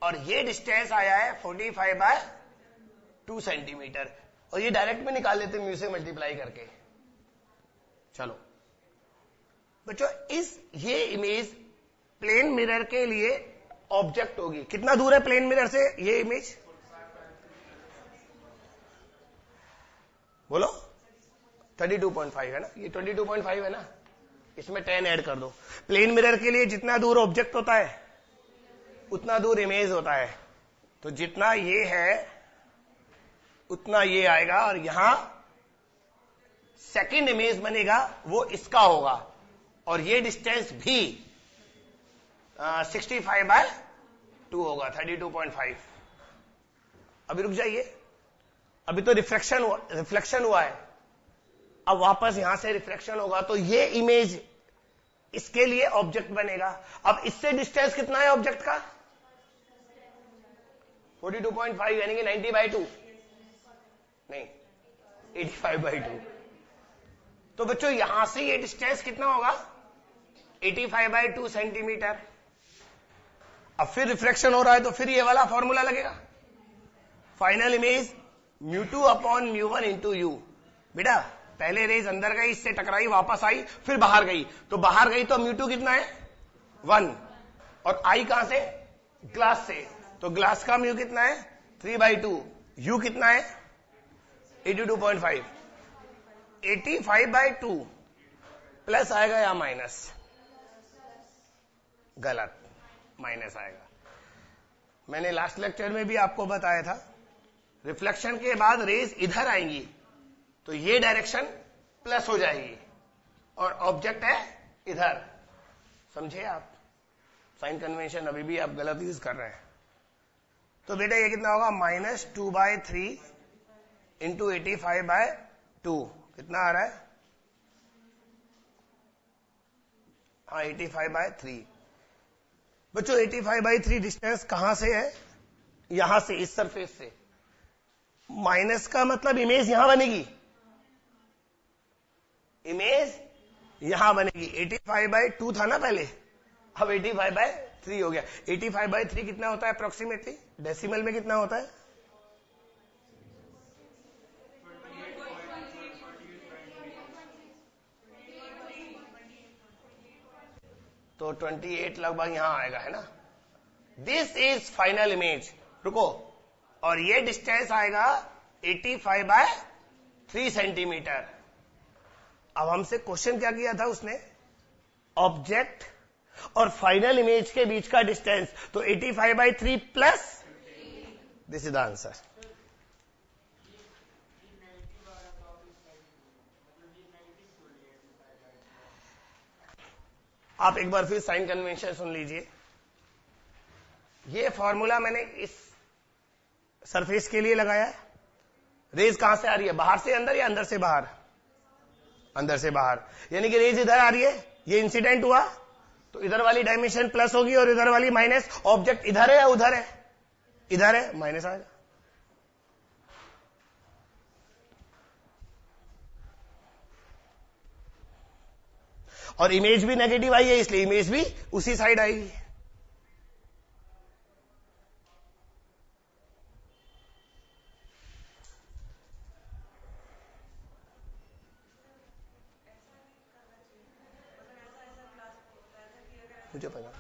और ये डिस्टेंस आया है 45/2 सेंटीमीटर, और ये डायरेक्ट में निकाल लेते म्यू से मल्टीप्लाई करके। चलो बच्चों, ये इमेज प्लेन मिरर के लिए ऑब्जेक्ट होगी। कितना दूर है प्लेन मिरर से ये इमेज? बोलो। 32.5 है ना, ये 22.5 है ना, इसमें 10 ऐड कर दो। प्लेन मिरर के लिए जितना दूर ऑब्जेक्ट होता है उतना दूर इमेज होता है, तो जितना ये है उतना ये आएगा, और यहां सेकंड इमेज बनेगा वो इसका होगा, और ये डिस्टेंस भी 65/2 होगा, 32.5। अभी रुक जाइए, अभी तो रिफ्लेक्शन हुआ है, अब वापस यहां से रिफ्लेक्शन होगा, तो ये इमेज इसके लिए ऑब्जेक्ट बनेगा। अब इससे डिस्टेंस कितना है ऑब्जेक्ट का? 42.5 यानी कि 90/2 नहीं, 85/2। तो बच्चों यहां से ये डिस्टेंस कितना होगा? 85/2 सेंटीमीटर। अब फिर रिफ्लेक्शन हो रहा है तो फिर ये वाला फॉर्मूला लगेगा, फाइनल इमेज μ2/μ1 इंटू यू। बेटा पहले रेज अंदर गई, इससे टकराई, वापस आई, फिर बाहर गई, तो बाहर गई तो μ2 कितना है? 1। और आई कहां से? ग्लास से, तो ग्लास का म्यू कितना है? 3/2। यू कितना है? 82.5। 85/2 प्लस आएगा या माइनस? गलत, माइनस आएगा। मैंने लास्ट लेक्चर में भी आपको बताया था, रिफ्लेक्शन के बाद रेज इधर आएंगी तो ये डायरेक्शन प्लस हो जाएगी और ऑब्जेक्ट है इधर। समझे आप? साइन कन्वेंशन अभी भी आप गलत यूज कर रहे हैं। तो बेटा ये कितना होगा? -2/3 इंटू 85/2 कितना आ रहा है? हाँ 85/3। बच्चों 85/3 डिस्टेंस कहां से है? यहां से, इस सरफेस से। माइनस का मतलब इमेज यहां बनेगी, इमेज यहां बनेगी। 85/2 था ना पहले, अब 85/3 हो गया। 85/3 कितना होता है अप्रोक्सीमेटली? डेसिमल में कितना होता है? तो 28 लगभग यहां आएगा, है ना? This is final image. रुको, और ये डिस्टेंस आएगा 85/3 सेंटीमीटर। अब हमसे क्वेश्चन क्या किया था उसने? ऑब्जेक्ट और फाइनल इमेज के बीच का डिस्टेंस, तो 85/3 plus, this is the answer. आप एक बार फिर साइन कन्वेंशन सुन लीजिए। ये फॉर्मूला मैंने इस सरफेस के लिए लगाया है। रेज कहां से आ रही है? बाहर से अंदर या अंदर से बाहर? अंदर से बाहर, यानी कि रेज इधर आ रही है, ये इंसिडेंट हुआ तो इधर वाली डायमेंशन प्लस होगी और इधर वाली माइनस। ऑब्जेक्ट इधर है या उधर है? इधर है, माइनस आएगा। और इमेज भी नेगेटिव आई है, इसलिए इमेज भी उसी साइड आएगी। मुझे पता।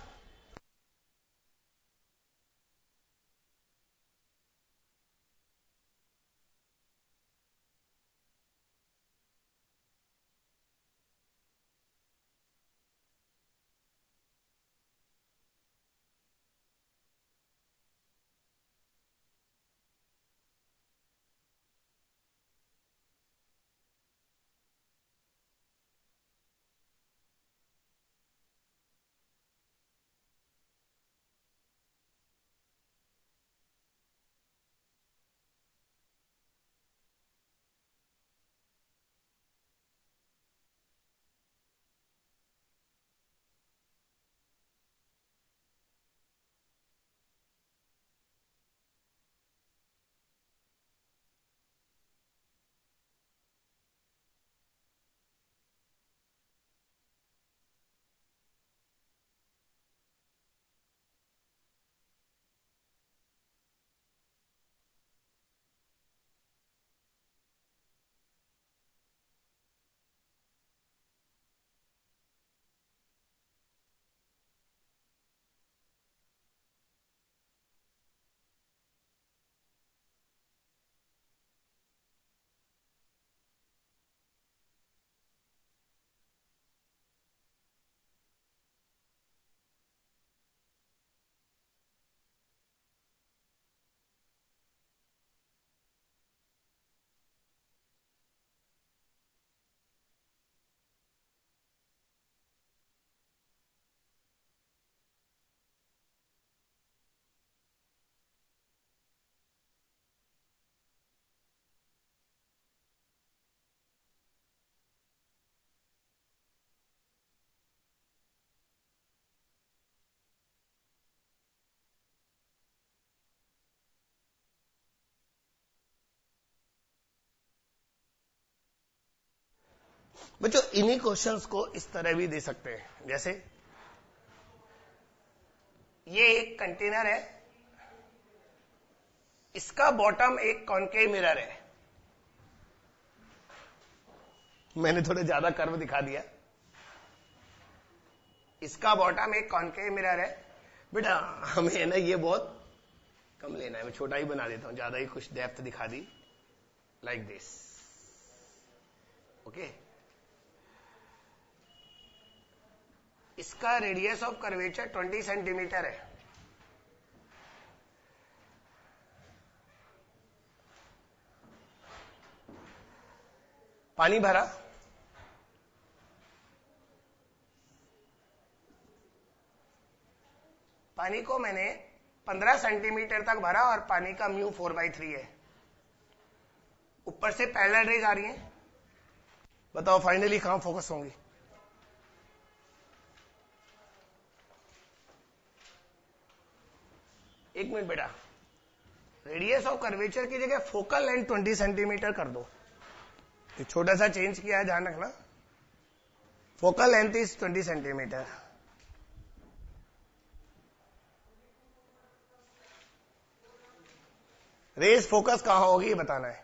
बच्चों इन्हीं क्वेश्चंस को इस तरह भी दे सकते हैं, जैसे ये एक कंटेनर है, इसका बॉटम एक कॉनकेव मिरर है। मैंने थोड़ा ज्यादा कर्व दिखा दिया। इसका बॉटम एक कॉनकेव मिरर है। बेटा हमें है ना ये बहुत कम लेना है, मैं छोटा ही बना देता हूं, ज्यादा ही कुछ डेप्थ दिखा दी, लाइक दिस। ओके, इसका रेडियस ऑफ कर्वेचर 20 सेंटीमीटर है। पानी भरा, पानी को मैंने 15 सेंटीमीटर तक भरा और पानी का म्यू 4/3 है। ऊपर से पैरेलल रेज आ रही हैं, बताओ फाइनली कहां फोकस होंगी? एक मिनट बेटा, रेडियस ऑफ कर्वेचर की जगह फोकल लेंथ 20 सेंटीमीटर कर दो। तो छोटा सा चेंज किया है, ध्यान रखना। Focal length is 20 centimetre. Rays focus कहां होगी ये बताना है।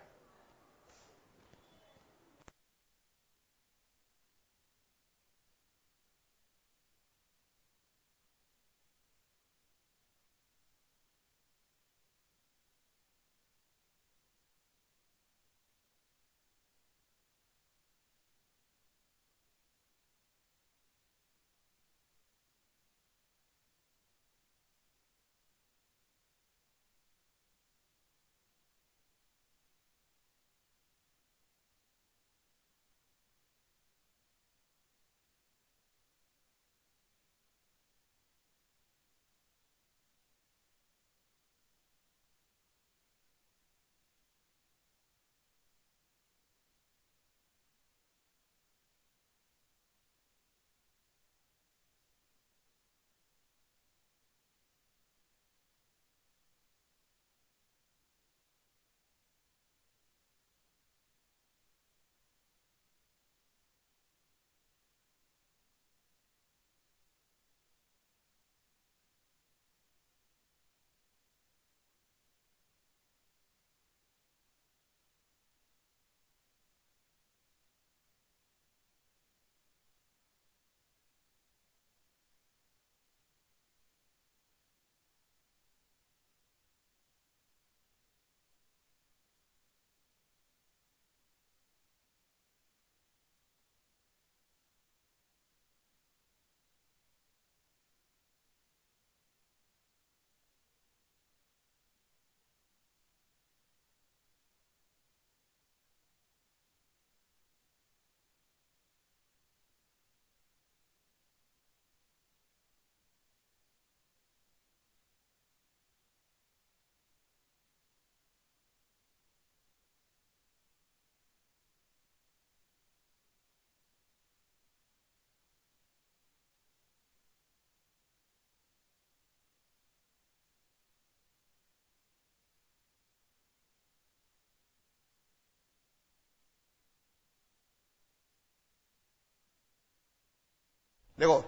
देखो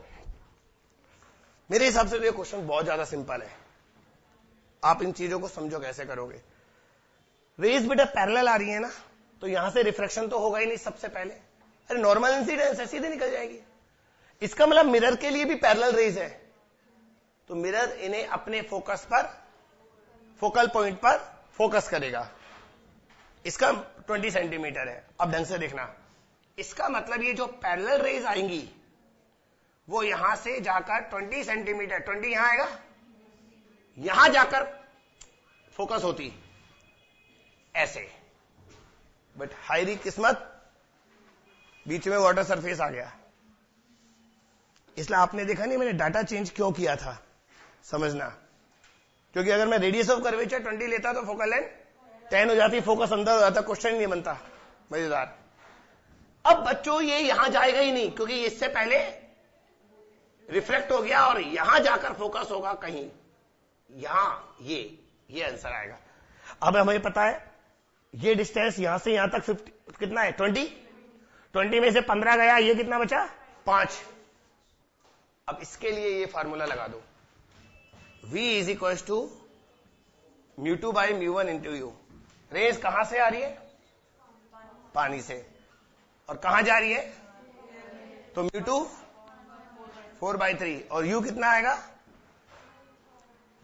मेरे हिसाब से तो ये क्वेश्चन बहुत ज्यादा सिंपल है। आप इन चीजों को समझो कैसे करोगे। रेज बेटा पैरेलल आ रही है ना, तो यहां से रिफ्रैक्शन तो होगा ही नहीं सबसे पहले। अरे नॉर्मल इंसिडेंस है, सीधे निकल जाएगी। इसका मतलब मिरर के लिए भी पैरेलल रेज है, तो मिरर इन्हें अपने फोकस पर, फोकल पॉइंट पर फोकस करेगा। इसका 20 सेंटीमीटर है। अब ढंग से देखना, इसका मतलब ये जो पैरेलल रेज आएंगी वो यहां से जाकर 20 सेंटीमीटर, 20 यहां आएगा, यहां जाकर फोकस होती ऐसे। बट हायरी किस्मत, बीच में वाटर सरफेस आ गया। इसलिए आपने देखा नहीं मैंने डाटा चेंज क्यों किया था, समझना। क्योंकि अगर मैं रेडियस ऑफ कर्वेचर 20 लेता तो फोकल लेंथ 10 हो जाती, फोकस अंदर हो जाता, क्वेश्चन ही नहीं बनता। मजेदार। अब बच्चों ये यहां जाएगा ही नहीं, क्योंकि इससे पहले रिफ्लेक्ट हो गया और यहां जाकर फोकस होगा कहीं यहां। ये आंसर आएगा। अब हमें पता है ये डिस्टेंस यहां से यहां तक 50 कितना है, 20। 20 में से 15 गया, ये कितना बचा? 5। अब इसके लिए ये फार्मूला लगा दो, v is equal to mu two by mu one into u. Rays कहां से आ रही है? पानी से। और कहां जा रही है? तो म्यू टू 4/3 और यू कितना आएगा?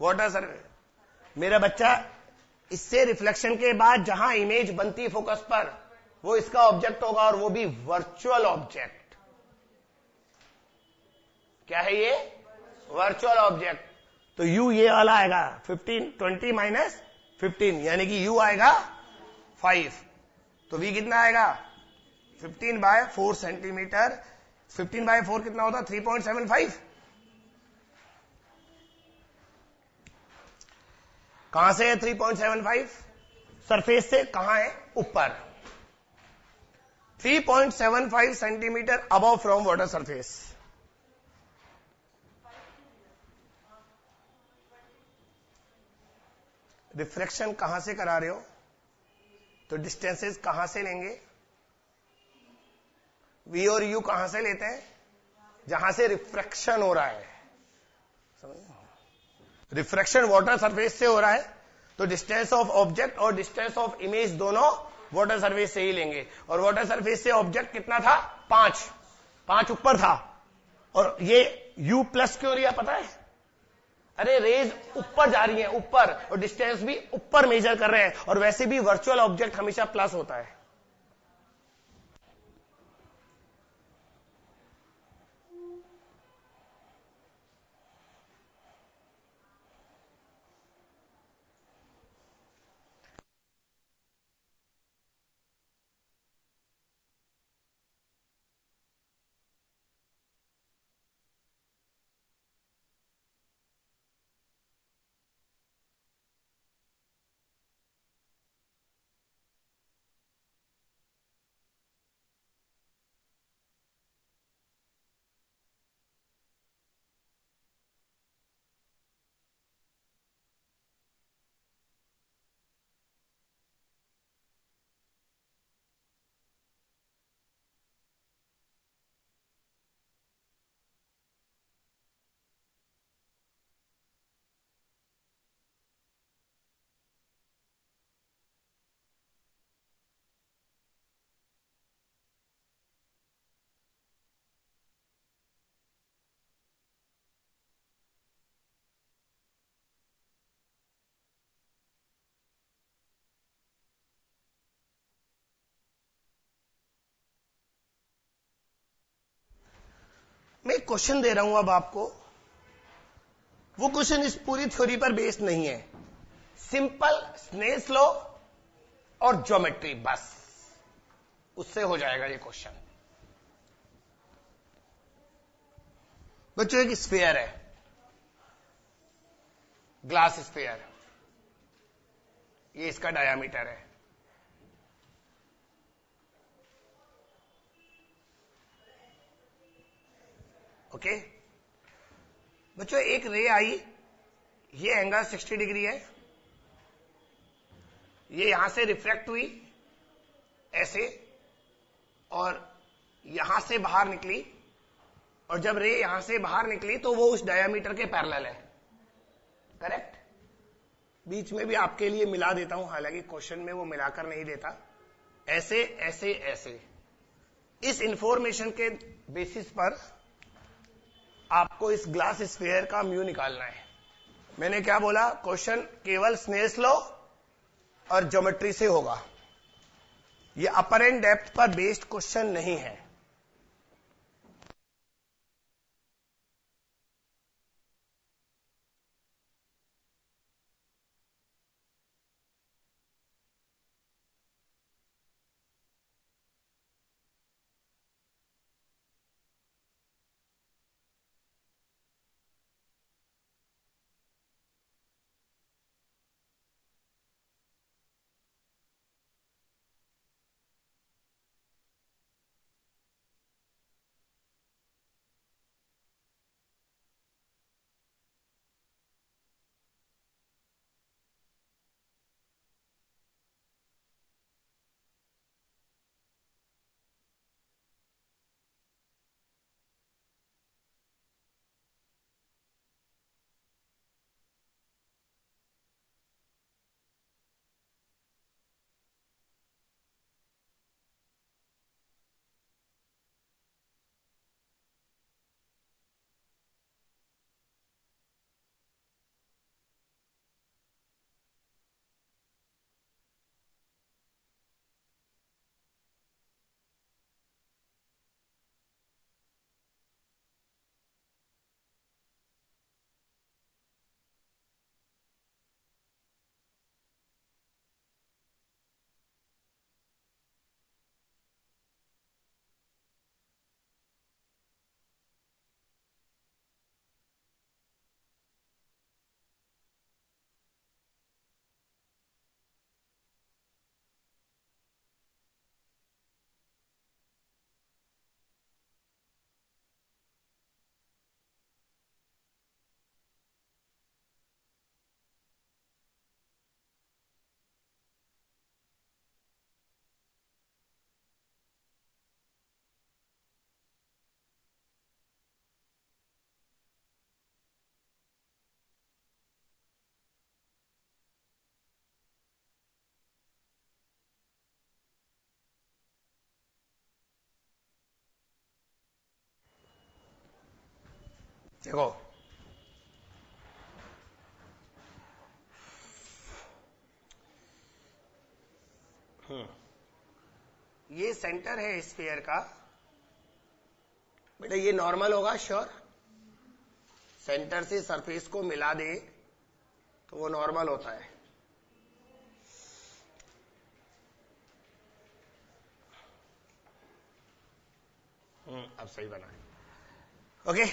Water surface. मेरा बच्चा, इससे रिफ्लेक्शन के बाद जहां इमेज बनती फोकस पर, वो इसका ऑब्जेक्ट होगा, और वो भी वर्चुअल ऑब्जेक्ट। क्या है ये? Virtual object. तो u ये वाला आएगा 15, 20 माइनस 15, यानी कि u आएगा 5। तो v कितना आएगा? 15/4 सेंटीमीटर। 15/4 कितना होता? 3.75। कहां से है 3.75? सरफेस से। कहां है? ऊपर। 3.75 centimetre above from water surface. Refraction कहां से करा रहे हो? तो डिस्टेंसेस कहां से लेंगे? v और u कहां से लेते हैं? जहां से रिफ्रैक्शन हो रहा है। रिफ्रैक्शन वाटर सरफेस से हो रहा है, तो डिस्टेंस ऑफ ऑब्जेक्ट और डिस्टेंस ऑफ इमेज दोनों वाटर सरफेस से ही लेंगे। और वाटर सरफेस से ऑब्जेक्ट कितना था? 5 ऊपर था। और ये u प्लस क्यों लिया पता है? अरे रेज ऊपर जा रही है, ऊपर, और डिस्टेंस भी ऊपर मेजर कर रहे हैं, और वैसे भी वर्चुअल ऑब्जेक्ट हमेशा प्लस होता है। मैं एक क्वेश्चन दे रहा हूं अब आपको। वो क्वेश्चन इस पूरी थ्योरी पर बेस्ड नहीं है। सिंपल स्नेल्स लॉ और ज्योमेट्री, बस उससे हो जाएगा ये क्वेश्चन। बच्चों, एक स्फीयर है, ग्लास स्फीयर, ये इसका डायामीटर है। ओके बच्चों, एक रे आई, ये एंगल 60 डिग्री है, ये यहां से रिफ्लेक्ट हुई ऐसे, और यहां से बाहर निकली, और जब रे यहां से बाहर निकली तो वो उस डायामीटर के पैरेलल है। करेक्ट? बीच में भी आपके लिए मिला देता हूं, हालांकि क्वेश्चन में वो मिलाकर नहीं देता। ऐसे ऐसे ऐसे, इस इंफॉर्मेशन के बेसिस पर आपको इस ग्लास स्फीयर का म्यू निकालना है। मैंने क्या बोला? क्वेश्चन केवल स्नेल्स लॉ और ज्योमेट्री से होगा। ये अपर एंड डेप्थ पर बेस्ड क्वेश्चन नहीं है। देखो ये सेंटर है स्फीयर का, बेटा ये नॉर्मल होगा श्योर, सेंटर से सरफेस को मिला दे तो वो नॉर्मल होता है। अब सही बना है। Okay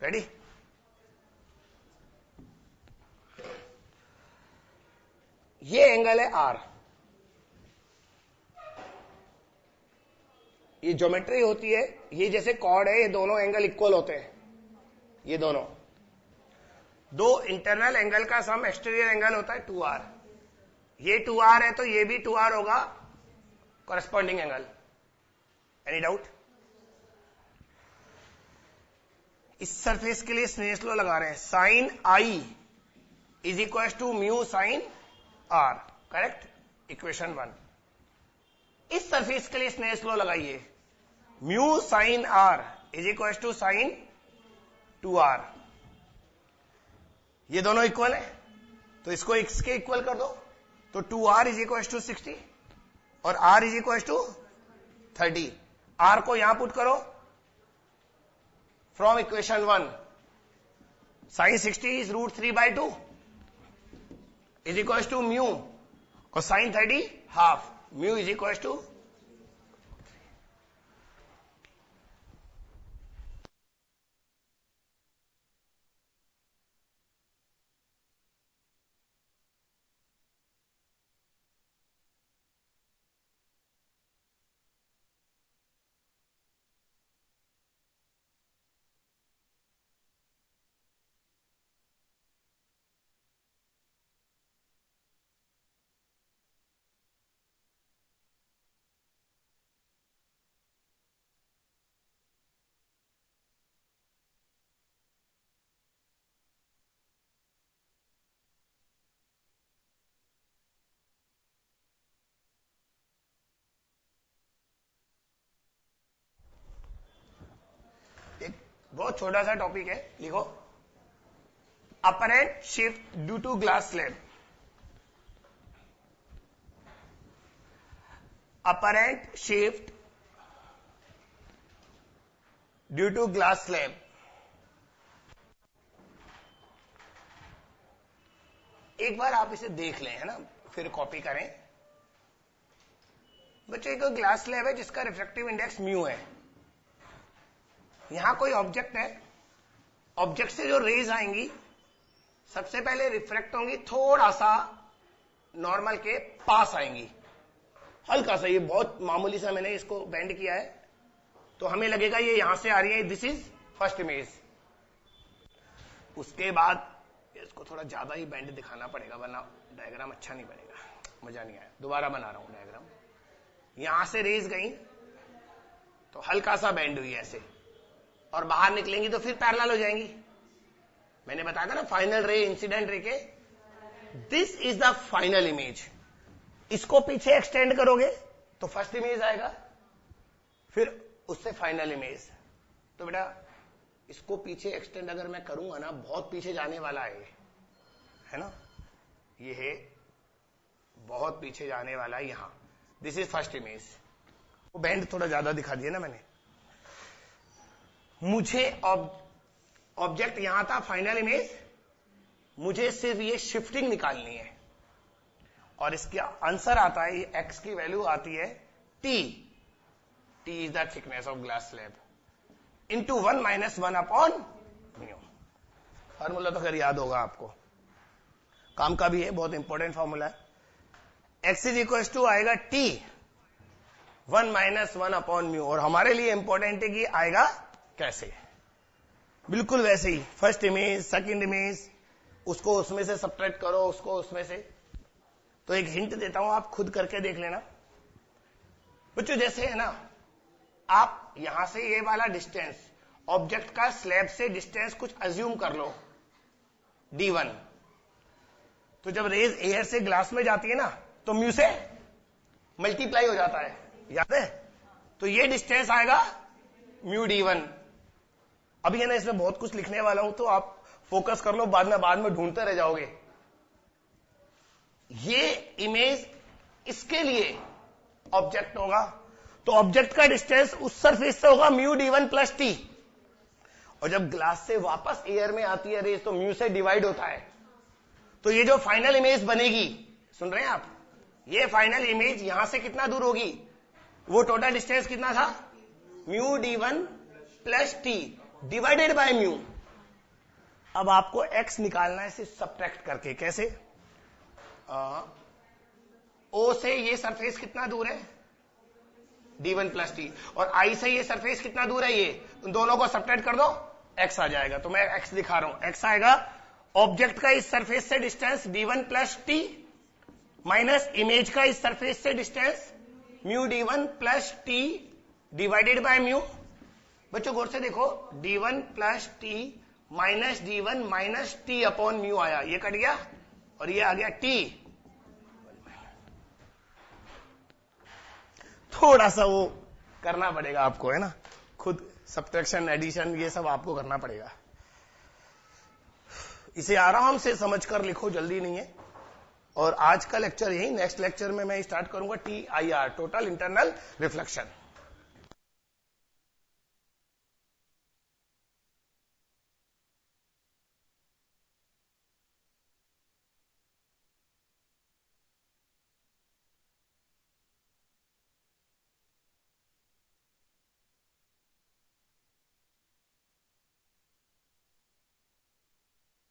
ready. ये एंगल है आर, ये ज्योमेट्री होती है, ये जैसे कॉर्ड है, ये दोनों एंगल इक्वल होते हैं, ये दोनों दो इंटरनल एंगल का सम एक्सटीरियर एंगल होता है 2r। ये 2r है तो ये भी 2r होगा कॉरेस्पॉन्डिंग एंगल। Any doubt? इस सरफेस के लिए स्नेल्स लॉ लगा रहे हैं, sine i is equal to mu sine r, correct, equation 1। इस सरफेस के लिए स्नेल्स लॉ लगाइए, mu sine r is equal to sine 2r। ये दोनों इक्वल है तो इसको x के इक्वल कर दो, तो 2r इज इक्वल टू 60 और r is equal to 30। r को यहां पुट करो from equation 1, sine 60 is √3/2 is equal to mu और sine 30 half, mu is equal to बहुत छोटा सा टॉपिक है, लिखो apparent shift due to glass slab. Apparent shift due to glass slab. एक बार आप इसे देख लें, है ना, फिर कॉपी करें। बच्चों एक ग्लास स्लैब है जिसका रिफ्रैक्टिव इंडेक्स म्यू है। यहां कोई ऑब्जेक्ट है, ऑब्जेक्ट से जो रेज आएंगी सबसे पहले रिफ्रैक्ट होंगी, थोड़ा सा नॉर्मल के पास आएंगी, हल्का सा, ये बहुत मामूली सा मैंने इसको बेंड किया है तो हमें लगेगा ये यहां से आ रही है। This is first image. उसके बाद इसको थोड़ा ज्यादा ही बेंड दिखाना पड़ेगा वरना डायग्राम अच्छा नहीं बनेगा, मजा नहीं आया। दोबारा बना रहा हूं डायग्राम। यहां से रेज गई तो हल्का सा बेंड हुई ऐसे, और बाहर निकलेंगी तो फिर पैरेलल हो जाएंगी। मैंने बताया था ना फाइनल रे इंसिडेंट रे के, this is the final image. इसको पीछे एक्सटेंड करोगे तो फर्स्ट इमेज आएगा, फिर उससे फाइनल इमेज। तो बेटा इसको पीछे एक्सटेंड अगर मैं करूंगा ना, बहुत पीछे जाने वाला है ना, ये है बहुत पीछे जाने वाला है यहां। This is first image. वो बैंड थोड़ा ज्यादा दिखा दिया ना मैंने। मुझे ऑब्जेक्ट यहां था फाइनल इमेज, मुझे सिर्फ ये शिफ्टिंग निकालनी है और इसका आंसर आता है, ये एक्स की वैल्यू आती है T. T is the thickness of glass slab into 1 - 1 upon mu. Formula तो खैर याद होगा आपको, काम का भी है, बहुत इंपॉर्टेंट फार्मूला है। एक्स इज इक्वल टू आएगा टी 1 - 1 अपॉन म्यू, और हमारे लिए इंपॉर्टेंट है कि आएगा कैसे। बिल्कुल वैसे ही, फर्स्ट इमेज, सेकंड इमेज, उसको उसमें से सब्ट्रैक्ट करो, उसको उसमें से। तो एक हिंट देता हूं, आप खुद करके देख लेना बच्चों। जैसे है ना, आप यहां से ये वाला डिस्टेंस, ऑब्जेक्ट का स्लैब से डिस्टेंस कुछ अज्यूम कर लो d1। तो जब रेज एयर से ग्लास में जाती है ना तो म्यू से मल्टीप्लाई हो जाता है, याद है? तो ये डिस्टेंस आएगा म्यू d1। अभी है ना इसमें बहुत कुछ लिखने वाला हूं, तो आप फोकस कर लो, बाद में ढूंढते रह जाओगे। ये इमेज इसके लिए ऑब्जेक्ट होगा, तो ऑब्जेक्ट का डिस्टेंस उस सरफेस से होगा म्यू d1 प्लस टी, और जब ग्लास से वापस एयर में आती है रेज तो म्यू से डिवाइड होता है। तो ये जो फाइनल इमेज बनेगी, सुन रहे हैं आप, ये फाइनल इमेज यहां से कितना दूर होगी, वो टोटल डिस्टेंस कितना था, mu d1 plus T divided by mu. अब आपको x निकालना है सिर्फ सब्ट्रैक्ट करके। कैसे? O से ये सरफेस कितना दूर है, d1 प्लस टी, और I से ये सरफेस कितना दूर है, ये, उन दोनों को सब्ट्रैक्ट कर दो, x आ जाएगा। तो मैं x दिखा रहा हूं, x आएगा ऑब्जेक्ट का इस सरफेस से distance d1 plus T minus image का इस सरफेस से distance mu d1 plus T divided by mu. बच्चों गौर से देखो, d1 plus T minus d1 minus T upon mu आया, ये कट गया और ये आ गया t। थोड़ा सा वो करना पड़ेगा आपको, है ना, खुद सब्ट्रैक्शन एडिशन ये सब आपको करना पड़ेगा। इसे आराम से समझकर लिखो, जल्दी नहीं है। और आज का लेक्चर यही, नेक्स्ट लेक्चर में मैं स्टार्ट करूंगा TIR, टोटल इंटरनल रिफ्लेक्शन।